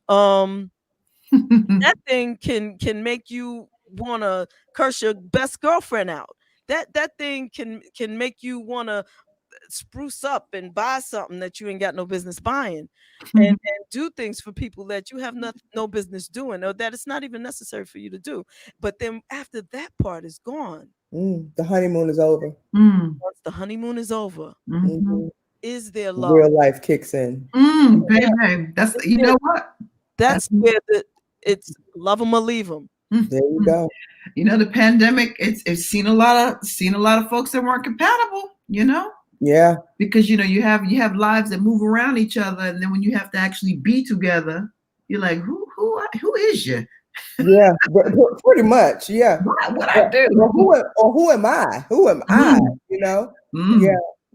That thing can make you want to curse your best girlfriend out. That thing can make you want to spruce up and buy something that you ain't got no business buying, and do things for people that you have no business doing, or that it's not even necessary for you to do. But then after that part is gone, the honeymoon is over. once the honeymoon is over, is there love? Real life kicks in. Baby, that's, you know what? That's where it's love them or leave them. There you go. You know, the pandemic, it's seen a lot of folks that weren't compatible, Yeah. because you have lives that move around each other, and then when you have to actually be together, you're like, who is you? Yeah, pretty much. Yeah. What I do? Or who am I? Who am I?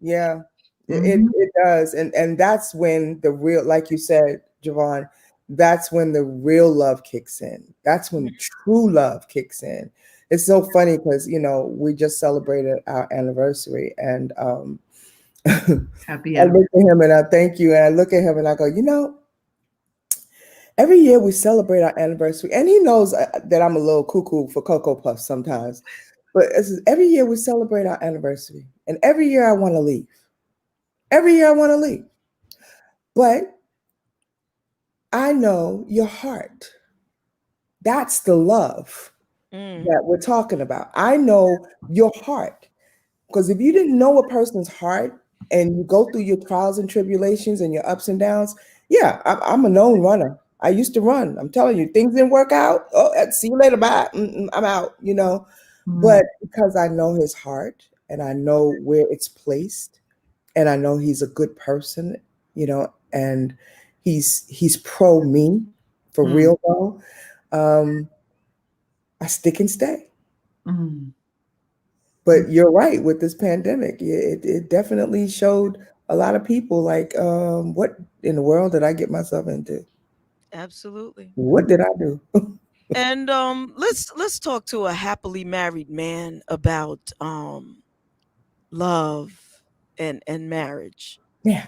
Yeah. It does, and that's when the real, like you said, JaVonne, that's when the real love kicks in. That's when true love kicks in. It's so funny because we just celebrated our anniversary, and happy I look at him and I thank you, and I look at him and I go, every year we celebrate our anniversary, and he knows that I'm a little cuckoo for Cocoa Puffs sometimes, but every year we celebrate our anniversary, and every year I want to leave. Every year I want to leave. But I know your heart. That's the love that we're talking about. I know your heart. Because if you didn't know a person's heart and you go through your trials and tribulations and your ups and downs, yeah, I'm a known runner. I used to run. I'm telling you, things didn't work out. Oh, see you later. Bye. I'm out, But because I know his heart and I know where it's placed, and I know he's a good person, and he's pro me for real though. I stick and stay. But you're right, with this pandemic, it definitely showed a lot of people like, what in the world did I get myself into? Absolutely. What did I do? And let's talk to a happily married man about love and marriage. Yeah.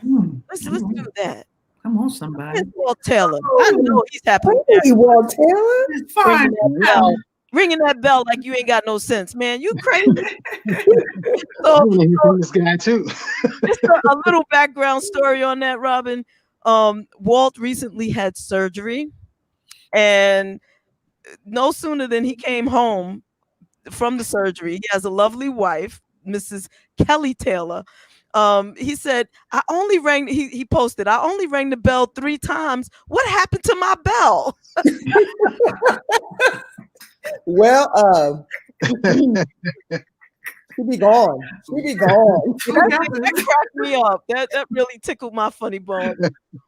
Let's do that. Come on, somebody. Walt Taylor. I know he's happily married. Hey, Walt Taylor. It's fine. Ringing that bell like you ain't got no sense, man. You crazy. This guy too. Just a little background story on that, Robin. Walt recently had surgery, and no sooner than he came home from the surgery, he has a lovely wife, Mrs. Kelly Taylor. He said, he posted, I only rang the bell 3 times. What happened to my bell? Well, she be gone. She be gone. That cracked me up. That really tickled my funny bone.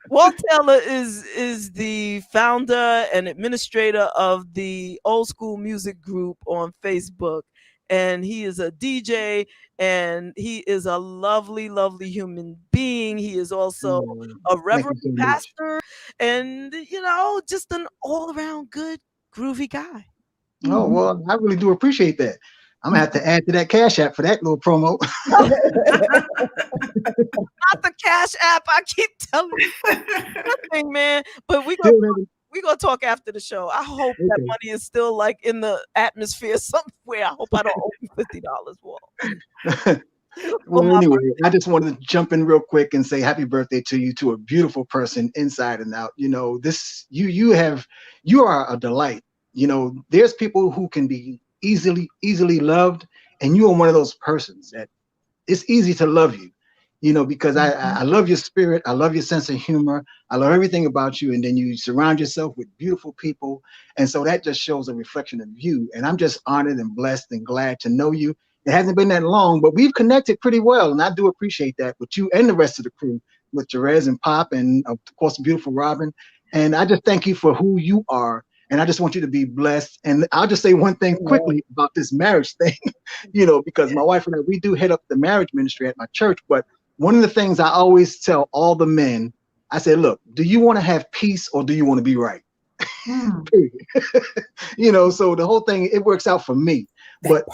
Walt Taylor is the founder and administrator of the Old School Music Group on Facebook, and he is a DJ, and he is a lovely, lovely human being. He is also a reverend so pastor, and just an all-around good, groovy guy. Oh, well, I really do appreciate that. I'm gonna have to add to that Cash App for that little promo. Not the Cash App. I keep telling you that thing, man. But we're gonna talk after the show. I hope that money is still like in the atmosphere somewhere. I hope I don't owe you $50, Walt. Well, anyway, I just wanted to jump in real quick and say happy birthday to you, to a beautiful person inside and out. You are a delight. There's people who can be easily loved, and you are one of those persons that it's easy to love you, because I love your spirit. I love your sense of humor. I love everything about you. And then you surround yourself with beautiful people. And so that just shows a reflection of you. And I'm just honored and blessed and glad to know you. It hasn't been that long, but we've connected pretty well. And I do appreciate that with you and the rest of the crew, with Terez and Pop, and of course, beautiful Robin. And I just thank you for who you are. And I just want you to be blessed. And I'll just say one thing quickly about this marriage thing, because my wife and I, we do head up the marriage ministry at my church. But one of the things I always tell all the men, I said, look, do you want to have peace or do you want to be right? So the whole thing, it works out for me. But,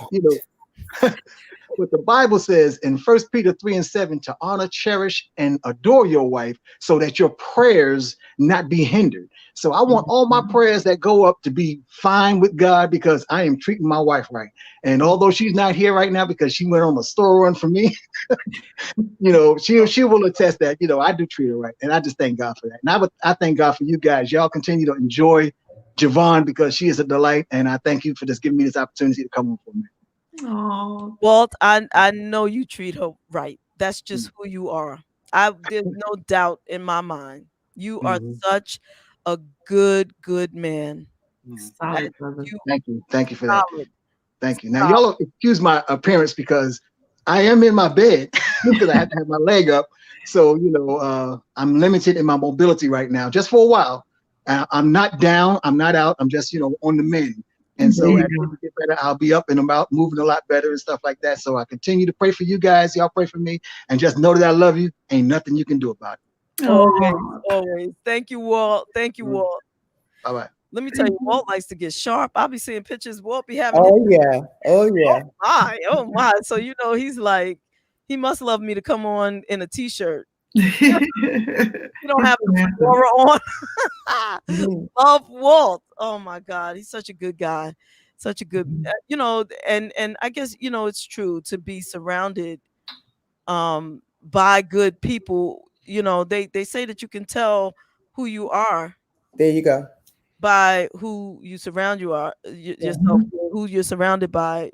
what the Bible says in 1 Peter 3:7, to honor, cherish, and adore your wife so that your prayers not be hindered. So I want all my prayers that go up to be fine with God, because I am treating my wife right. And although she's not here right now because she went on a store run for me, she will attest that, I do treat her right. And I just thank God for that. And I thank God for you guys. Y'all continue to enjoy JaVonne, because she is a delight. And I thank you for just giving me this opportunity to come on for me. Oh, Walt, I know you treat her right. That's just who you are. There's no doubt in my mind. You are such a good man. Solid, brother. Thank you for that. Thank you. Now, y'all excuse my appearance because I am in my bed because I have to have my leg up. So, I'm limited in my mobility right now, just for a while. I'm not down. I'm not out. I'm just, on the mend. And so as things get better, I'll be up and about, moving a lot better and stuff like that. So I continue to pray for you guys. Y'all pray for me, and just know that I love you. Ain't nothing you can do about it. Always. Thank you, Walt. Walt. All right. Let me tell you, Walt likes to get sharp. I'll be seeing pictures. Walt be having. Oh yeah. Oh my. So he's like, he must love me to come on in a t-shirt. You don't have the fedora on. Love Walt. Oh my God, he's such a good guy, such a good, and I guess it's true to be surrounded by good people. They say that you can tell who you are. There you go. By who you surround yourself, who you're surrounded by,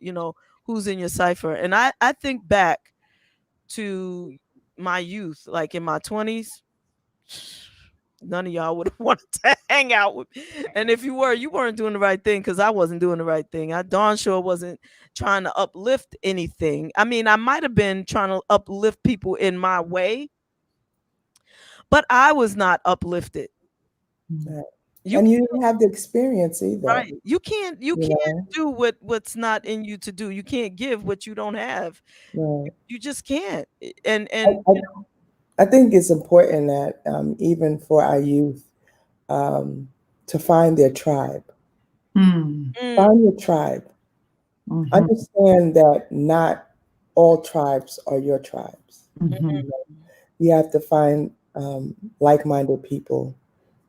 who's in your cipher. And I think back to my youth, like in my 20s, none of y'all would have wanted to hang out with me. And if you weren't doing the right thing, because I wasn't doing the right thing. I darn sure wasn't trying to uplift anything. I mean, I might have been trying to uplift people in my way, but I was not uplifted. You didn't have the experience either. Right. You can't do what's not in you to do. You can't give what you don't have. Right. You just can't. And I think it's important that even for our youth to find their tribe. Find your tribe. Understand that not all tribes are your tribes. You have to find like-minded people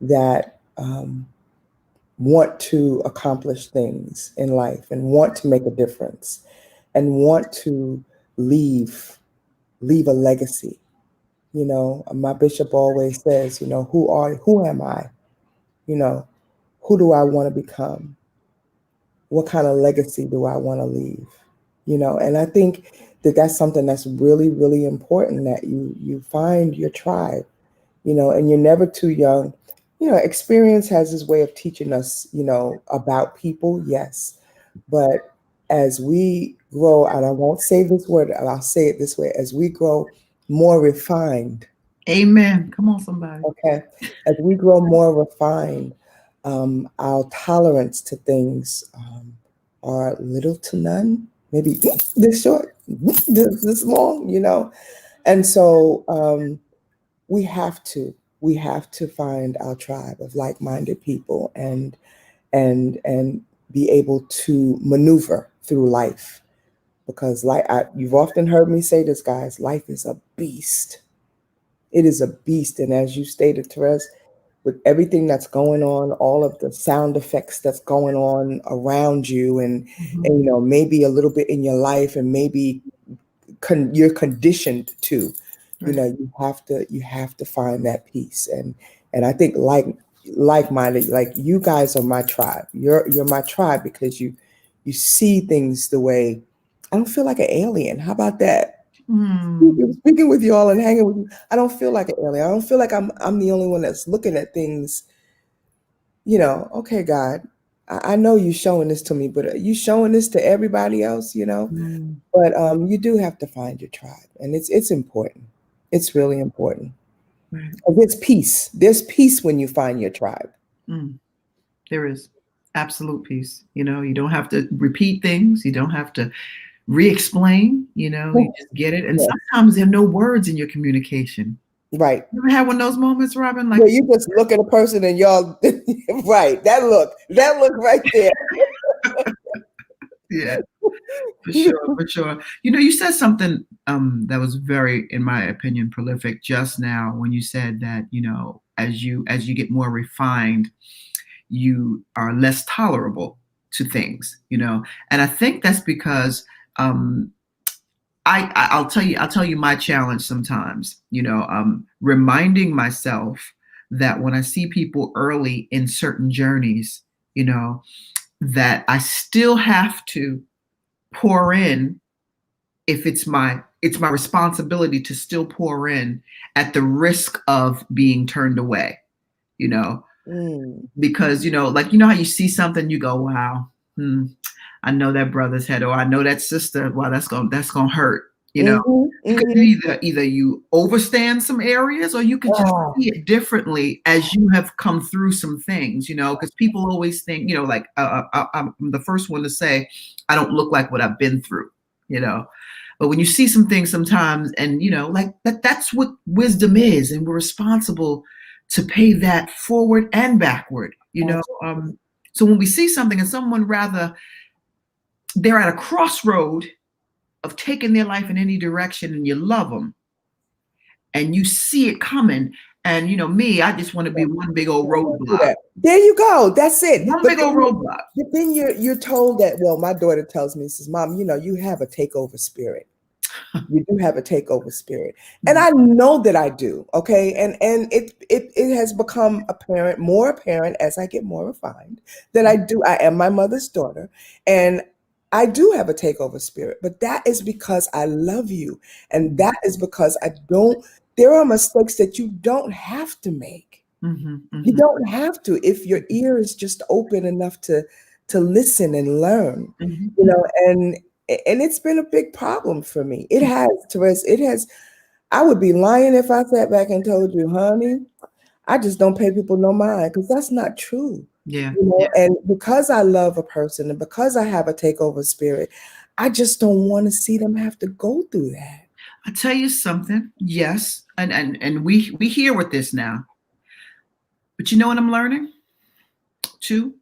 that want to accomplish things in life and want to make a difference and want to leave a legacy. My bishop always says, who am I? Who do I want to become? What kind of legacy do I want to leave? And I think that that's something that's really, really important, that you find your tribe, and you're never too young. Experience has this way of teaching us, about people, yes. But as we grow, and I won't say this word, and I'll say it this way, as we grow more refined. Amen. Come on, somebody. Okay. As we grow more refined, our tolerance to things are little to none, maybe this short, this long, you know? And so we have to find our tribe of like-minded people and be able to maneuver through life. Because you've often heard me say this, guys, life is a beast. It is a beast. And as you stated, Terez, with everything that's going on, all of the sound effects that's going on around you and you know, maybe a little bit in your life and maybe you're conditioned to, you know, you have to find that peace. And I think like-minded, like you guys are my tribe. You're my tribe because you see things the way. I don't feel like an alien. How about that? Speaking with you all and hanging with you, I don't feel like an alien. I don't feel like I'm the only one that's looking at things. You know, okay, God, I know you showing this to me, but are you showing this to everybody else? You know, but you do have to find your tribe, and it's important. It's really important. There's peace. There's peace when you find your tribe. There is absolute peace. You know, you don't have to repeat things. You don't have to re-explain, you know, you just get it. And sometimes there are no words in your communication. Right. You ever had one of those moments, Robin? Like, yeah, you just look at a person and y'all, right. That look right there. Yeah, for sure. You know, you said something that was very, in my opinion, prolific just now when you said that, you know, as you get more refined, you are less tolerable to things, you know. And I think that's because I'll tell you my challenge sometimes, you know, reminding myself that when I see people early in certain journeys, you know, that I still have to pour in if it's my responsibility to still pour in at the risk of being turned away, you know, because, you know, like, you know how you see something, you go, wow, I know that brother's head, or I know that sister. Wow, that's gonna hurt. You know, you could either you overstand some areas, or you could just see it differently as you have come through some things. You know, because people always think, you know, like I'm the first one to say I don't look like what I've been through. You know, but when you see some things sometimes, and you know, like that's what wisdom is, and we're responsible to pay that forward and backward. You know, so when we see something and someone they're at a crossroad of taking their life in any direction, and you love them and you see it coming. And you know, me, I just want to be one big old roadblock. There you go. That's it. One big old roadblock. But then you're told that, well, my daughter tells me, says, Mom, you know, you have a takeover spirit. You do have a takeover spirit. And I know that I do. Okay. And it has become more apparent as I get more refined that I am my mother's daughter. And I do have a takeover spirit, but that is because I love you. And that is because there are mistakes that you don't have to make. You don't have to, if your ear is just open enough to listen and learn, you know, and it's been a big problem for me. It has, Terez, it has. I would be lying if I sat back and told you, honey, I just don't pay people no mind, because that's not true. Yeah. You know, and because I love a person and because I have a takeover spirit, I just don't want to see them have to go through that. I tell you something. Yes. And we hear with this now. But you know what I'm learning too?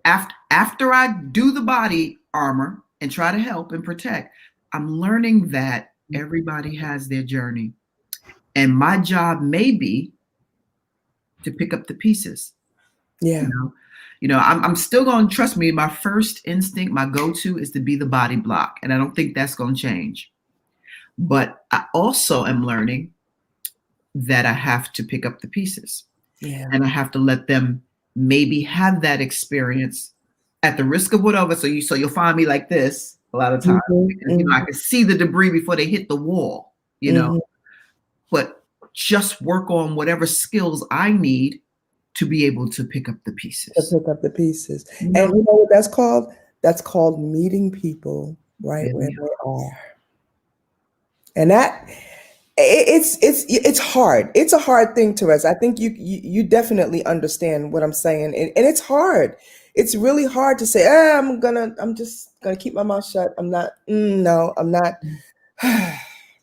After I do the body armor and try to help and protect, I'm learning that everybody has their journey. And my job may be to pick up the pieces. Yeah. You know, I'm still going to, trust me, my first instinct, my go-to is to be the body block. And I don't think that's going to change. But I also am learning that I have to pick up the pieces. Yeah. And I have to let them maybe have that experience at the risk of whatever. So you'll find me like this a lot of times. Because, you know, I can see the debris before they hit the wall, you know, but just work on whatever skills I need to be able to pick up the pieces. And you know what that's called? That's called meeting people right where they are. And that it's hard. It's a hard thing, Terez. I think you definitely understand what I'm saying. And it's hard. it's really hard to say, I'm just gonna keep my mouth shut. I'm not, no, I'm not.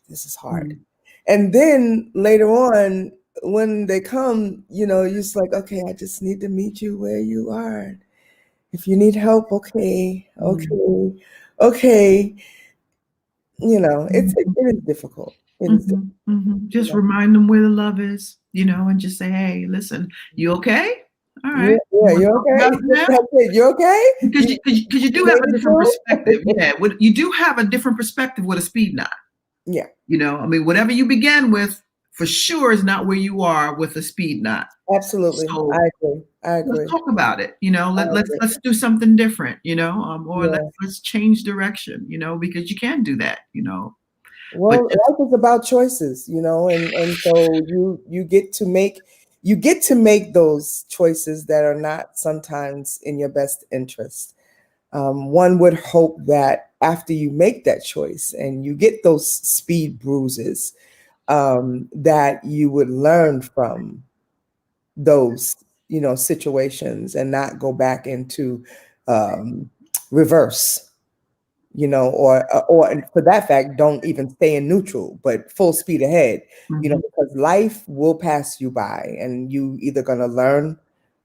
This is hard. And then later on, when they come, you're just like, okay, I just need to meet you where you are. If you need help, okay. It is difficult. Just remind them where the love is, and just say, hey, listen, you okay? All right. Yeah, you okay? You okay? Because you do have a different perspective. Yeah, you do have a different perspective with a speed knot. Yeah. Whatever you began with, for sure, is not where you are with a speed knot. Absolutely. So I agree. Let's talk about it. Let's do something different. Let's change direction. Because you can do that. Well, life is about choices, and so you get to make those choices that are not sometimes in your best interest. One would hope that after you make that choice and you get those speed bruises, that you would learn from those, situations and not go back into reverse. Or for that fact, don't even stay in neutral, but full speed ahead, because life will pass you by and you either going to learn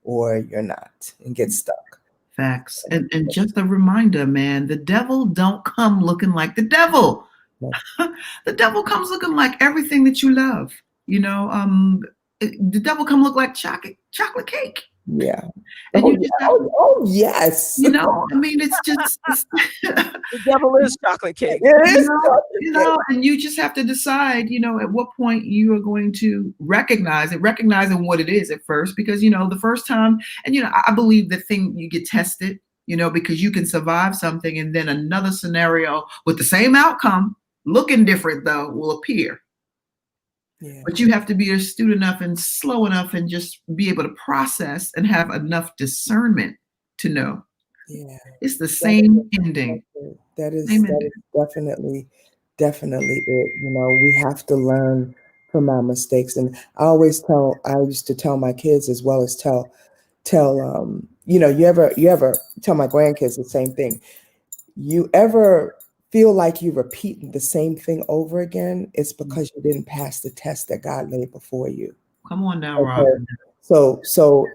or you're not and get stuck. Facts. And just a reminder, man, the devil don't come looking like the devil. No. The devil comes looking like everything that you love. The devil come look like chocolate cake. Yeah. And yes. It's just the devil is chocolate cake. And you just have to decide, at what point you are going to recognizing what it is at first, because the first time, and I believe the thing you get tested, because you can survive something and then another scenario with the same outcome, looking different though, will appear. Yeah. But you have to be astute enough and slow enough and just be able to process and have enough discernment to know. Yeah. It's the same ending. That is definitely it. We have to learn from our mistakes. And I used to tell my kids, as well as tell you ever tell my grandkids the same thing. You ever feel like you're repeating the same thing over again, it's because you didn't pass the test that God laid before you. Come on now, Robin. So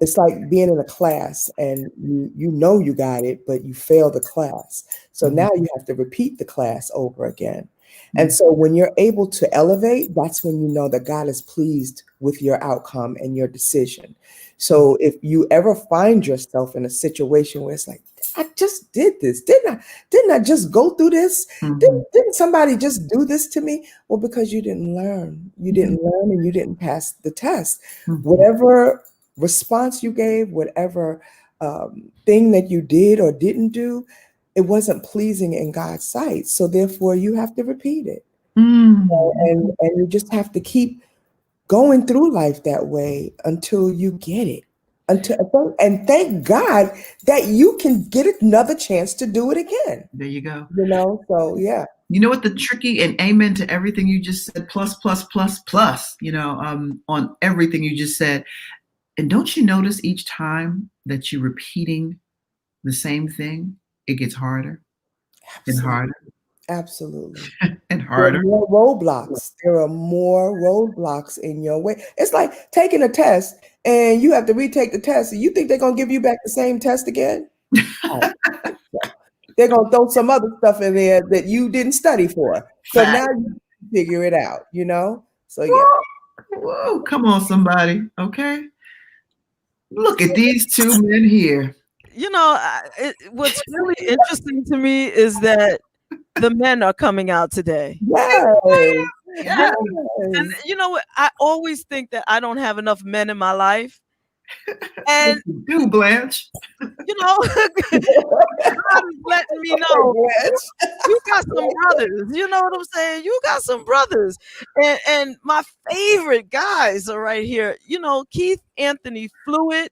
it's like being in a class and you got it, but you failed the class. So now you have to repeat the class over again. And so when you're able to elevate, that's when you know that God is pleased with your outcome and your decision. So if you ever find yourself in a situation where it's like, I just did this. Didn't I just go through this? Didn't somebody just do this to me? Well, because you didn't learn. You didn't learn and you didn't pass the test. Whatever response you gave, whatever thing that you did or didn't do, it wasn't pleasing in God's sight. So therefore you have to repeat it. And you just have to keep going through life that way until you get it. And thank God that you can get another chance to do it again. There you go. So yeah. You know what the tricky, and amen to everything you just said, plus, on everything you just said. And don't you notice each time that you're repeating the same thing, it gets harder and harder? Absolutely. And harder. There are more roadblocks in your way. It's like taking a test and you have to retake the test. And you think they're going to give you back the same test again? They're going to throw some other stuff in there that you didn't study for. So now you figure it out, So yeah. Whoa, come on, somebody. Okay. Look at these two men here. What's really interesting to me is that the men are coming out today. Yes. And I always think that I don't have enough men in my life. And you do, Blanche. God is letting me know you got some brothers. You know what I'm saying? You got some brothers. And my favorite guys are right here. Keith Anthony Fluid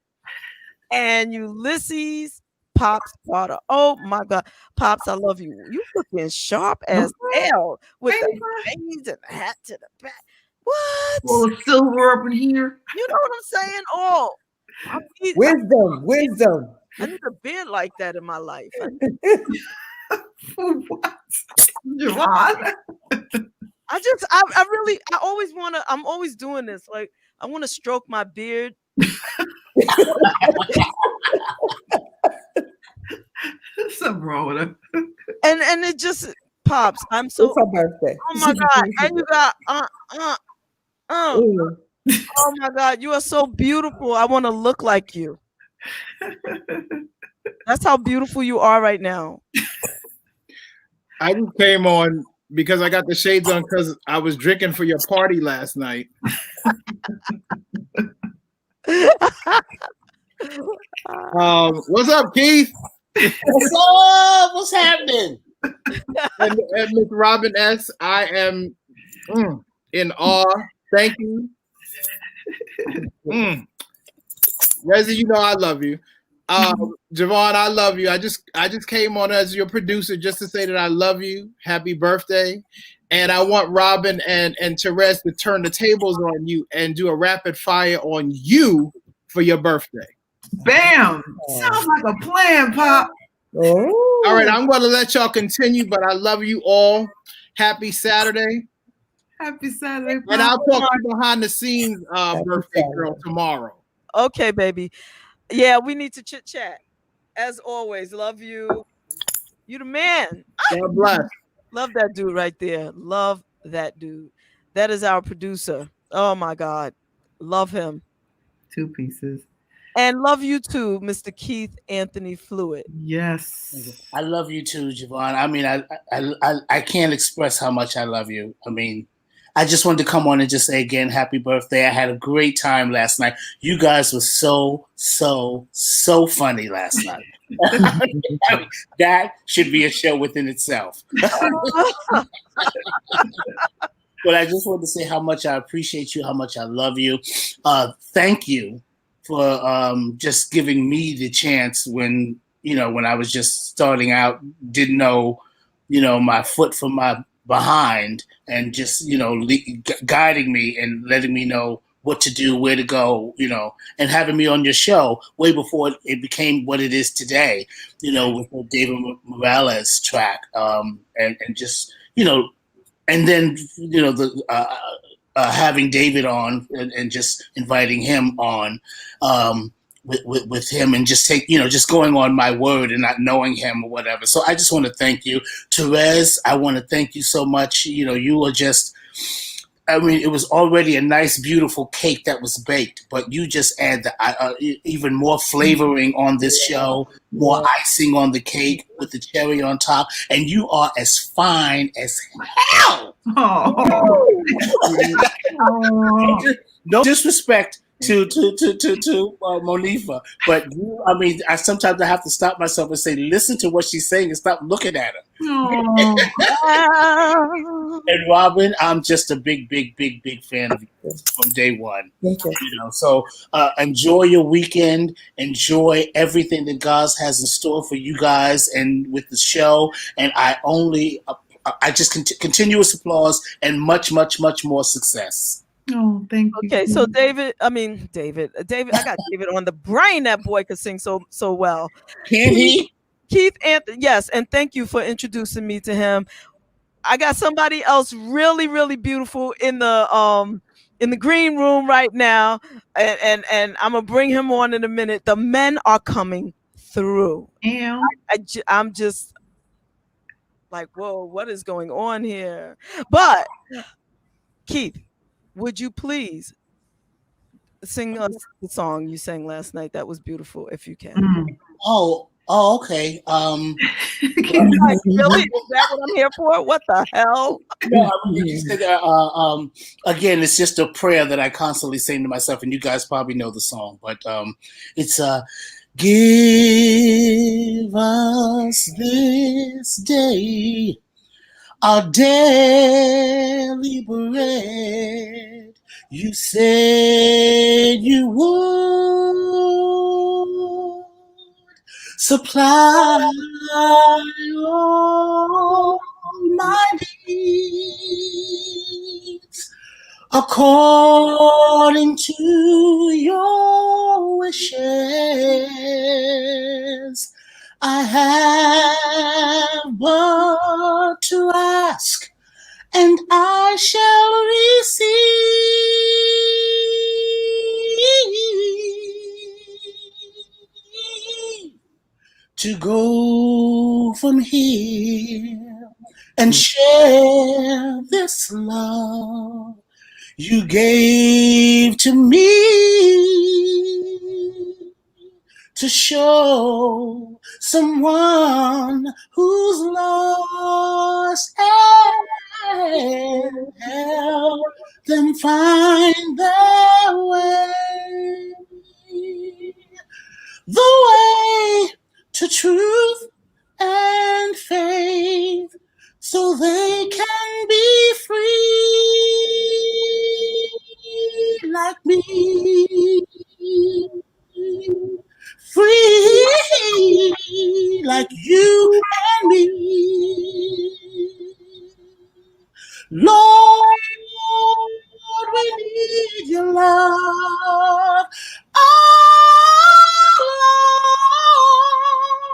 and Ulysses Pops Potter. Oh my God. Pops, I love you. You looking sharp as hell with the bangs and the hat to the back. What? Well, the silver up in here. You know what I'm saying? Oh, wisdom. I need a beard like that in my life. What? JaVonne? I'm always doing this. Like, I want to stroke my beard. Something wrong with her. And it just pops. I'm so. It's her birthday. Oh my God! And you got Ooh. Oh my God! You are so beautiful. I want to look like you. That's how beautiful you are right now. I just came on because I got the shades on because I was drinking for your party last night. What's up, Keith? What's up? What's happening? And Miss Robin S., I am in awe. Thank you. Rezi, you know I love you. JaVonne, I love you. I just came on as your producer just to say that I love you. Happy birthday. And I want Robin and Terez to turn the tables on you and do a rapid fire on you for your birthday. Bam! Sounds like a plan, Pop. Oh. All right, I'm going to let y'all continue, but I love you all. Happy Saturday. Happy Saturday, Pop. And I'll talk to you behind the scenes, birthday girl, tomorrow. Okay, baby. Yeah, we need to chit chat. As always, love you. You the man. God bless. Love that dude right there. Love that dude. That is our producer. Oh my God. Love him. 2 pieces. And love you too, Mr. Keith Anthony Fluid. Yes. I love you too, JaVonne. I mean, I can't express how much I love you. I mean, I just wanted to come on and just say again, happy birthday. I had a great time last night. You guys were so funny last night. I mean, that should be a show within itself. But I just wanted to say how much I appreciate you, how much I love you. Thank you for just giving me the chance when I was just starting out, didn't know, my foot from my behind, and just, guiding me and letting me know what to do, where to go, and having me on your show way before it became what it is today, with the David Morales track, and just, and then, having David on and just inviting him on with him, and just just going on my word and not knowing him or whatever. So I just want to thank you. Terez, I want to thank you so much. You were just, I mean, it was already a nice, beautiful cake that was baked, but you just add the even more flavoring on this show, more icing on the cake with the cherry on top, and you are as fine as hell. Oh. No disrespect to Monifa, but I sometimes I have to stop myself and say, listen to what she's saying and stop looking at her. And Robin, I'm just a big fan of you from day one. Thank you. So enjoy your weekend, enjoy everything that God has in store for you guys and with the show. And I just continuous applause and much more success. Oh, thank you. Okay, so David, I got David on the brain. That boy could sing so well. Can he? Keith Anthony, yes, and thank you for introducing me to him. I got somebody else really beautiful in the green room right now, and I'm gonna bring him on in a minute. The men are coming through. I'm just like, whoa, what is going on here? But Keith, would you please sing us the song you sang last night? That was beautiful, if you can. Oh, okay. Really? Is that what I'm here for? What the hell? No, again, it's just a prayer that I constantly sing to myself, and you guys probably know the song, but it's give us this day our daily bread. You said you would supply all my needs according to your wishes. have but to ask, and I shall receive. To go from here and share this love you gave to me, to show someone who's lost and help them find their way. The way to truth and faith, so they can be free like me. Free like you and me. Lord, we need your love. Oh,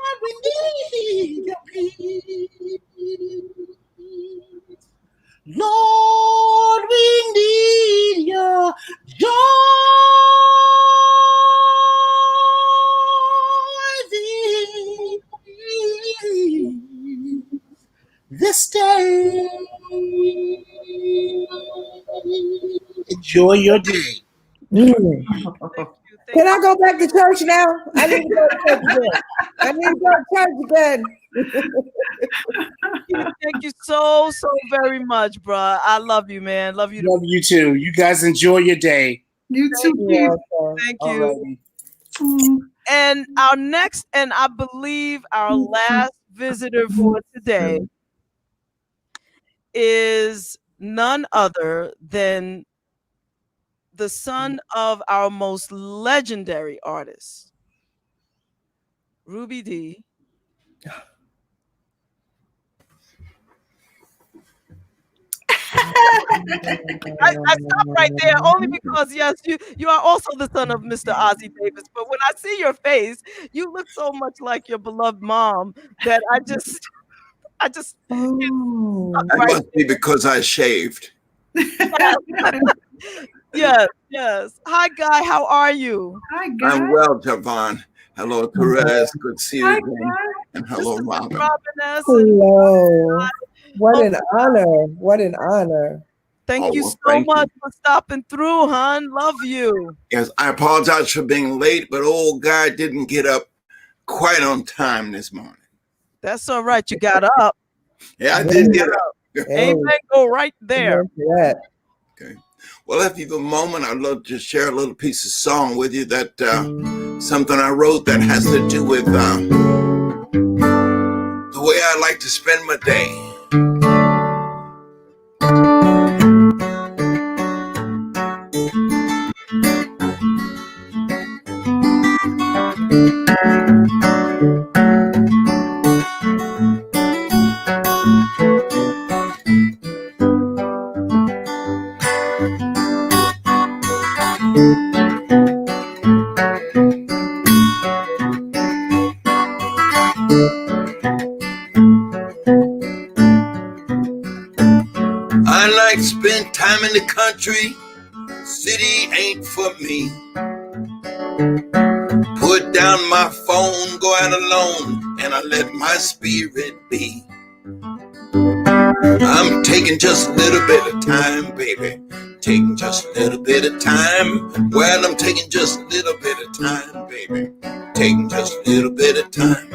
Lord, we need your peace. Lord, we need your joy. This day. Enjoy your day. Can I go back to church now? I need to go to church again. I need to go to church again. Thank you so very much, bruh. I love you, man. Love you. Love you too. You guys enjoy your day. You too. Yeah, Thank you. And our next, and I believe our last visitor for today is none other than the son of our most legendary artist, Ruby D. I stopped right there only because, yes, you are also the son of Mr. Ozzie Davis. But when I see your face, you look so much like your beloved mom that I just. It must be because I shaved. Yes. Hi, Guy. How are you? Hi, Guy. I'm well, JaVonne. Hello, Terez. Good to see you again. And hello, Robin. Hello. What an honor. What an honor. Thank you so much for stopping through, hon. Love you. Yes, I apologize for being late, but old guy didn't get up quite on time this morning. That's all right. You got up. Yeah, I did get up. Amen. Go right there. Okay. Well, if you have a moment, I'd love to share a little piece of song with you that something I wrote that has to do with the way I like to spend my day. I like to spend time in the country. City ain't for me. Put down my phone, go out alone, and I let my spirit be. I'm taking just a little bit of time, baby. Taking just a little bit of time. Well, I'm taking just a little bit of time, baby. Taking just a little bit of time.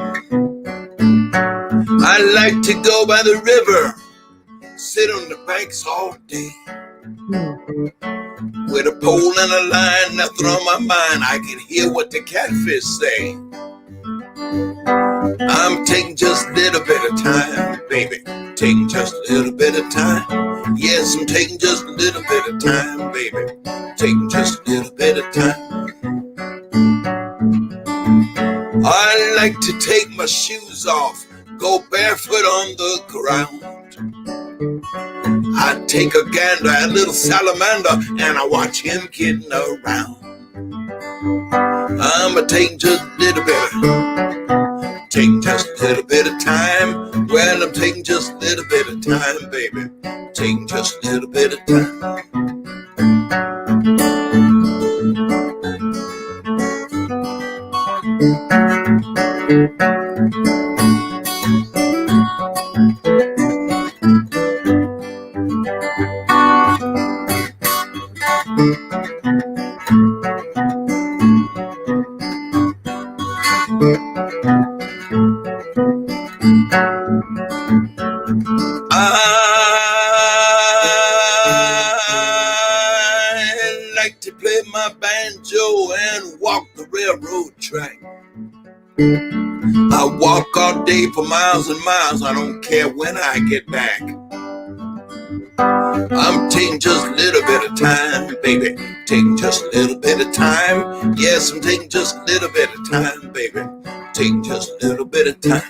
I like to go by the river, sit on the banks all day. With a pole and a line, nothing on my mind. I can hear what the catfish say. I'm taking just a little bit of time, baby. Taking just a little bit of time. Yes, I'm taking just a little bit of time, baby. Taking just a little bit of time. I like to take my shoes off, go barefoot on the ground. I take a gander at a little salamander and I watch him getting around. I'm taking just a little bit, taking just a little bit of time. Well, I'm taking just a little bit of time, baby. Taking just a little bit of time. I like to play my banjo and walk the railroad track. I walk all day for miles and miles. I don't care when I get back. I'm taking just a little bit of time, baby. Taking just a little bit of time. Yes, I'm taking just a little bit of time, baby. Taking just a little bit of time.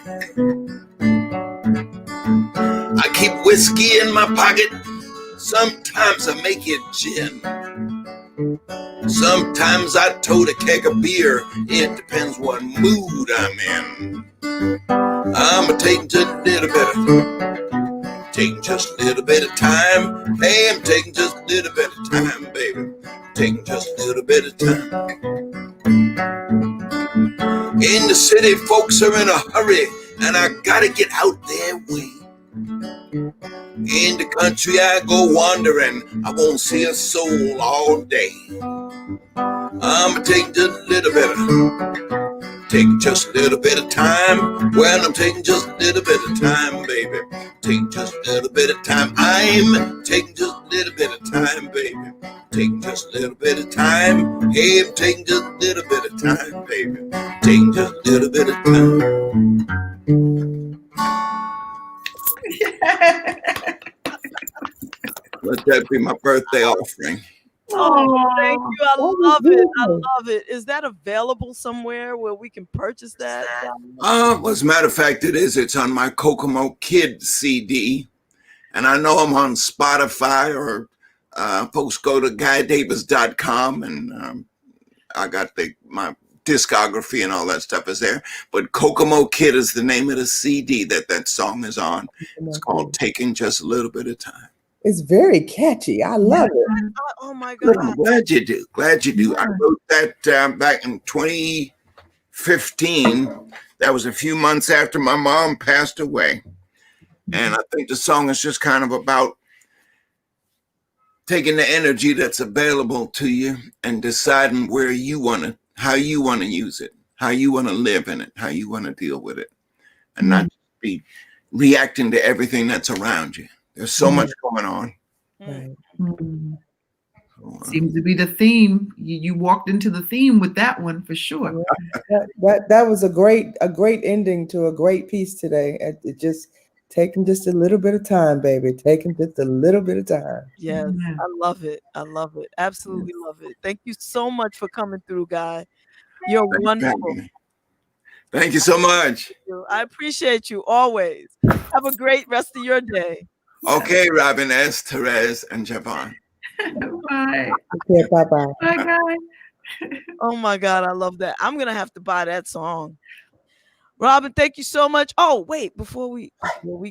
I keep whiskey in my pocket. Sometimes I make it gin. Sometimes I tote a keg of beer. It depends what mood I'm in. I'm taking just a little bit of taking just a little bit of time. Hey, I'm taking just a little bit of time, baby. Taking just a little bit of time. In the city, folks are in a hurry, and I gotta get out their way. In the country, I go wandering. I won't see a soul all day. I'm taking just a little bit of taking just a little bit of time. Well, I'm taking just a little bit of time, baby. Taking just a little bit of time. I'm taking just a little bit of time, baby. Taking just a little bit of time. Hey, I'm taking just a little bit of time, baby. Taking just a little bit of time. Let that be my birthday offering. Oh, thank you. I love it. I love it. Is that available somewhere where we can purchase that? As a matter of fact, it is. It's on my Kokomo Kid CD. And I know I'm on Spotify, or folks go to GuyDavis.com, and I got my discography and all that stuff is there. But Kokomo Kid is the name of the CD that song is on. It's called Taking Just a Little Bit of Time. It's very catchy. I love it. Oh my Good. God. I'm glad you do. Glad you do. I wrote that back in 2015. That was a few months after my mom passed away. And I think the song is just kind of about taking the energy that's available to you and deciding how you want to use it, how you want to live in it, how you want to deal with it, and not be reacting to everything that's around you. There's so much going on. Right. Seems to be the theme. You walked into the theme with that one for sure. That was a great ending to a great piece today. It just taking just a little bit of time, baby. Taking just a little bit of time. Yes, I love it. I love it. Absolutely love it. Thank you so much for coming through, Guy. You're wonderful. Thank you so much. I appreciate you always. Have a great rest of your day. Okay, WJBR, Terez, and JaVonne. Bye. Okay, bye-bye. Bye, Guy. Oh my God, I love that. I'm gonna have to buy that song. Robin, thank you so much. Oh, wait, before we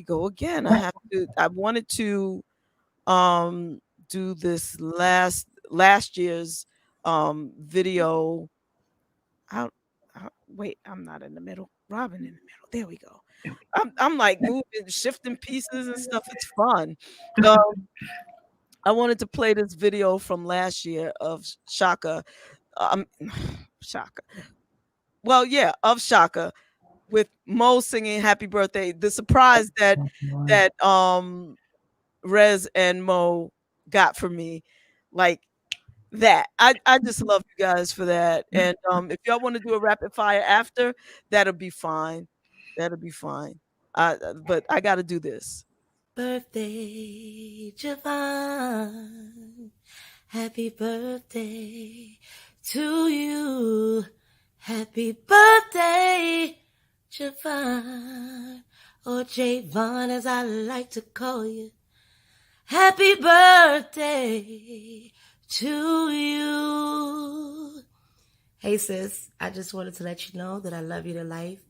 go again, I wanted to do this last year's video. Wait, I'm not in the middle. Robin in the middle. There we go. I'm like moving, shifting pieces and stuff. It's fun. I wanted to play this video from last year of Shaka. Shaka. Well, yeah, of Shaka, with Mo singing "Happy Birthday." The surprise that Rez and Mo got for me, like that. I just love you guys for that. And if y'all want to do a rapid fire after, that'll be fine. That'll be fine. But I got to do this. Birthday, JaVonne. Happy birthday to you. Happy birthday, JaVonne. Or JaVonne, as I like to call you. Happy birthday to you. Hey sis, I just wanted to let you know that I love you to life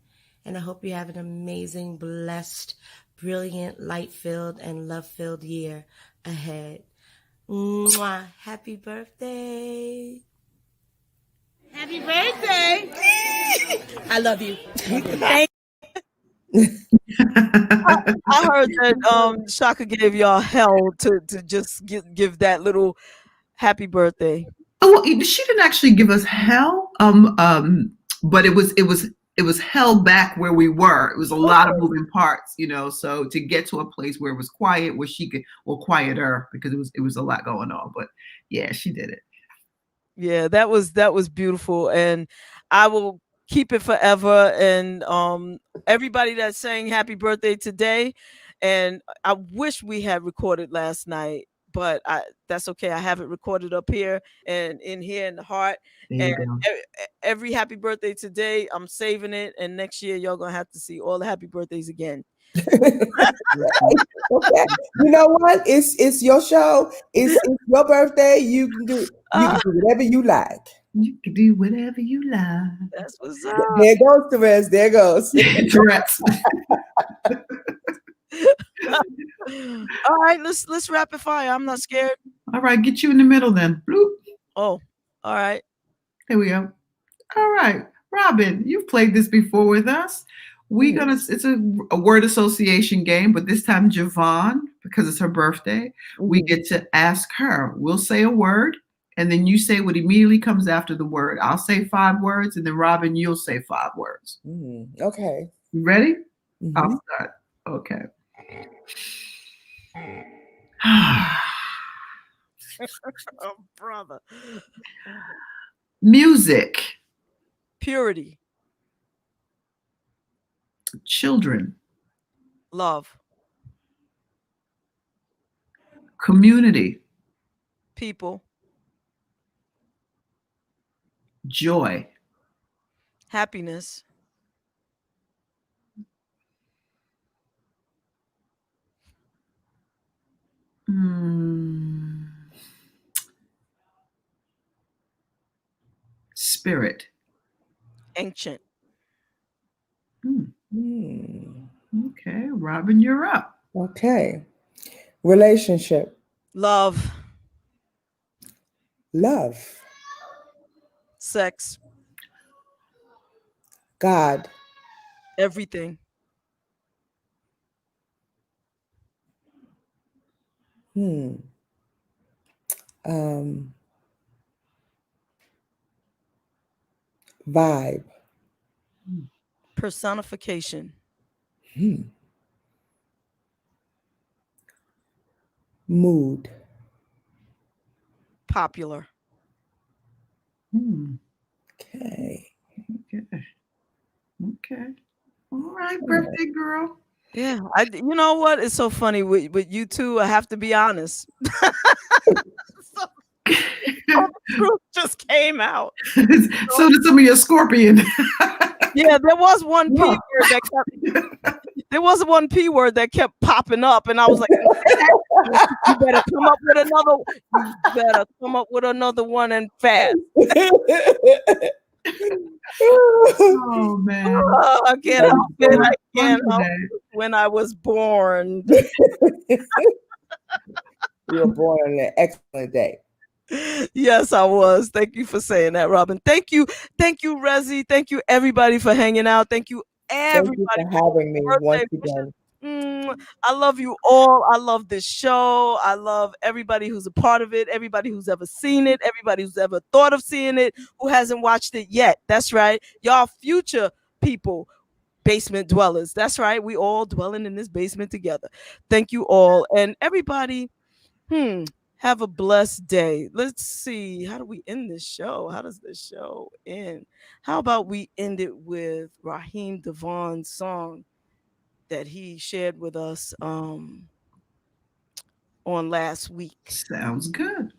And I hope you have an amazing, blessed, brilliant, light-filled, and love-filled year ahead. Mwah. Happy birthday. Happy birthday. I love you. I heard that Shaka gave y'all hell to just give that little happy birthday. Oh, well, she didn't actually give us hell. But it was held back where we were. It was a lot of moving parts, so to get to a place where it was quiet, where she could, well, quieter, because it was a lot going on. But yeah, she did it. Yeah, that was beautiful, and I will keep it forever. And everybody that's saying happy birthday today, and I wish we had recorded last night, but that's okay. I have it recorded up here and in here in the heart. There you And go. every happy birthday today, I'm saving it, and next year y'all gonna have to see all the happy birthdays again. Okay. You know what? It's your show. It's your birthday. You can do whatever you like. You can do whatever you like. That's what's up. There goes Terez. There goes. Terez. All right, let's rapid fire. I'm not scared. All right, get you in the middle then. Bloop. Oh, all right. There we go. All right, Robin, you've played this before with us. It's a word association game, but this time JaVonne, because it's her birthday, we get to ask her. We'll say a word, and then you say what immediately comes after the word. I'll say 5 words, and then Robin, you'll say 5 words. Okay. You ready? I'll start. Okay. Oh, brother. Music. Purity. Children. Love. Community. People. Joy. Happiness. Spirit. Ancient. Okay, Robin, you're up. Okay. Relationship. Love. Love. Sex. God. Everything. Vibe. Personification. Mood. Popular. Okay. Okay. All right, birthday girl. Yeah, you know what? It's so funny with you two. I have to be honest. The truth just came out. So did some of your Scorpion. Yeah, there was one P word that kept popping up, and I was like, "You better come up with another. You better come up with another one and fast." Oh man! Oh, I can't help it. I can't help it. When I was born. You were born on an excellent day. Yes, I was. Thank you for saying that, Robin. Thank you, Rezi. Thank you, everybody, for hanging out. Thank you, everybody, for having me once again. I love you all. I love this show. I love everybody who's a part of it, everybody who's ever seen it, everybody who's ever thought of seeing it, who hasn't watched it yet. That's right. Y'all future people, basement dwellers. That's right. We all dwelling in this basement together. Thank you all. And everybody, have a blessed day. Let's see. How do we end this show? How does this show end? How about we end it with Raheem DeVon's song that he shared with us on last week. Sounds good.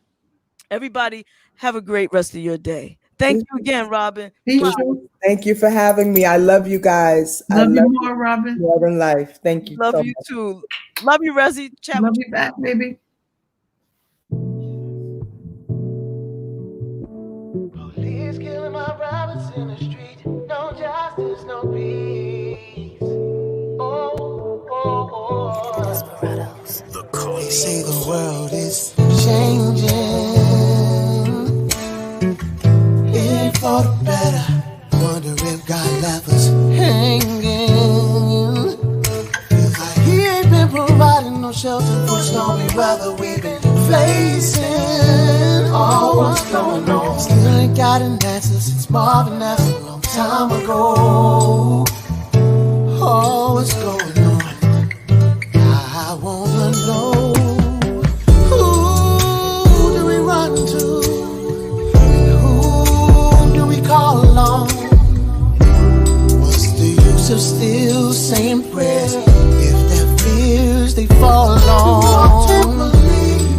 Everybody, have a great rest of your day. Thank you again, Robin. Thank you for having me. I love you guys. Love you more, Robin. Love in life. Thank you. Love so you much. too. Love you, Rezi. Chat Love with you back, baby. Police killing my brothers in the street. No justice, no peace. They say the world is changing. It ain't for the better. Wonder if God left us hanging. Feels like He ain't been providing no shelter for stormy weather we've been facing. Oh, what's going on? Still ain't got an answer since Marvin asked a long time ago. Oh, what's going on? I wanna know. Who do we run to? And who do we call on? What's the use of still saying prayers if their fears they fall on?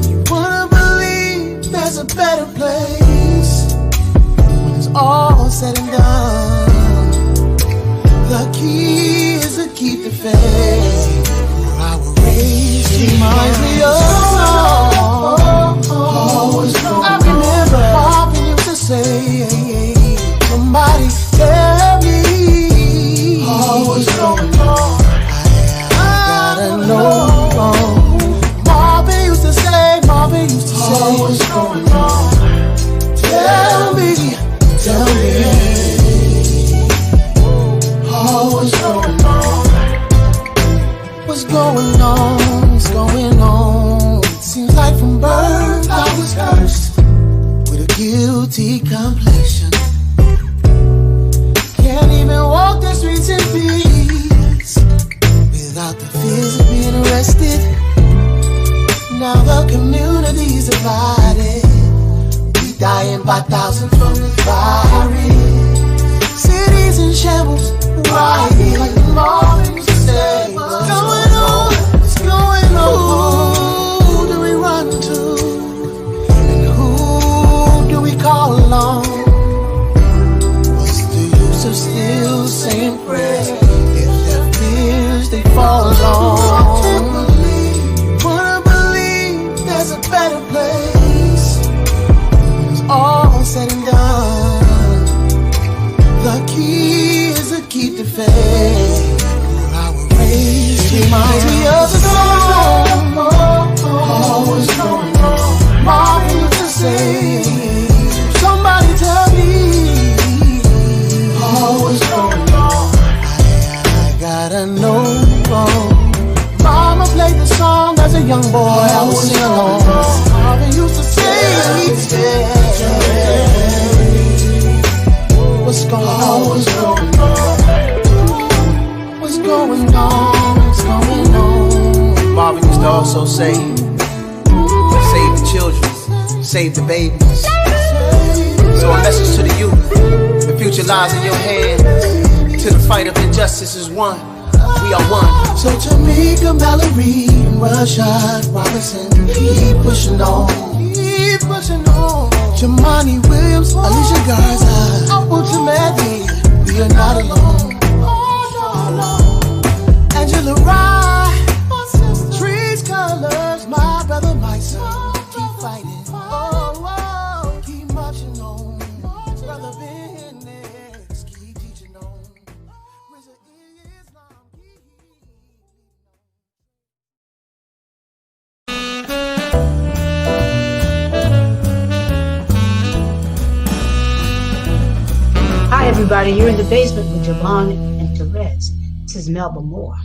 You wanna believe there's a better place when it's all said and done. The key is to keep the faith. Reminds me of I remember Papa used to say, somebody tell me what's going on. I gotta know. Marvin used to say, what's going on. Tell me, what's going on. What's going on? What's going on? It seems like from birth I was cursed with a guilty complexion. Can't even walk the streets in peace without the fears of being arrested. Now the community's divided. We dying by thousands from this virus. Cities in shambles, rioting like the Marvin used to say. What's going on? What's going on? Who do we run to? And who do we call on? What's the use of still saying prayers if their fears they fall on? Wanna believe there's a better place when it's all said and done. The key is to keep the faith. Reminds me of the song. What's going on? Marvin used to say, somebody tell me what's going on. I gotta know. Mama played the song as a young boy. I would sing along. Marvin used to say, what's going on? What's going on? What's going on? Marvin used to also say, save the children, save the babies. So a message to the youth, the future lies in your hands. Till the fight of injustice is won, we are one. So Tamika Mallory and Rashad Robinson, keep pushing on. Keep pushing on. Jamani Williams, Alicia Garza, ultimately, we are not alone. Angela Rye, trees, colors, my brother, my son, keep fighting. Oh, keep marching on. Brother business, keep teaching on. Hi, everybody. You're in the basement with JaVonne and Terez. This is Melba Moore.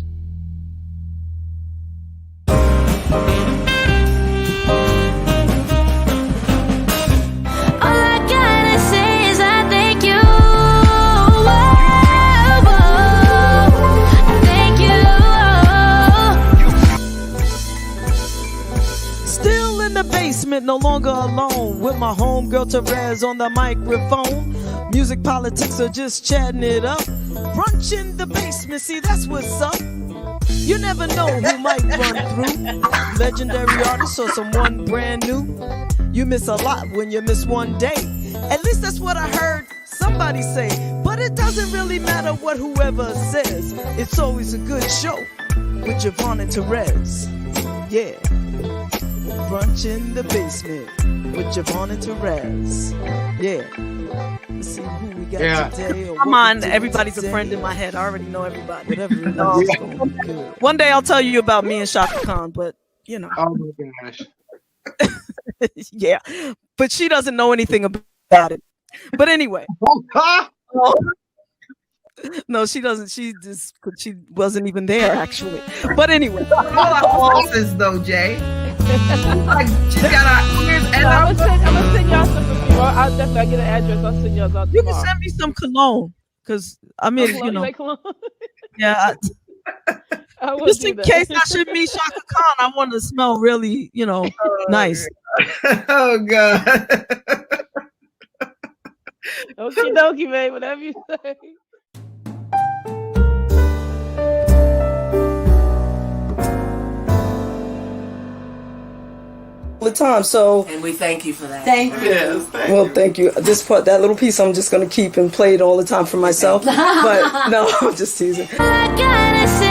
No longer alone with my homegirl Terez on the microphone. Music politics are just chatting it up. Brunch in the basement, see that's what's up. You never know who might run through. Legendary artist or someone brand new. You miss a lot when you miss one day. At least that's what I heard somebody say. But it doesn't really matter what whoever says. It's always a good show with JaVonne and Terez. Yeah. Brunch in the basement with JaVonne and Terez. Yeah. Let's see who we got Yeah. today. Come on, everybody's a friend in my head. I already know everybody. Whatever it is, it's gonna be good. One day I'll tell you about me and Shaka Khan, but you know. Oh my gosh. Yeah, but she doesn't know anything about it. But anyway. No, she doesn't. She wasn't even there actually. But anyway. All our bosses though, Jay. Like she's got our ears and I'm gonna send y'all some perfume. I'll definitely get an address. I'll send y'all out. You can send me some cologne, because I mean, you know. Yeah. Just in case I should meet Shaka Khan, I want to smell really, you know, nice. Oh God. Okie dokie, babe. Whatever you say. The time, so And we thank you for that. Thank you. yes, well, thank you. This part, that little piece, I'm just gonna keep and play it all the time for myself. But no, I'm just teasing. I gotta say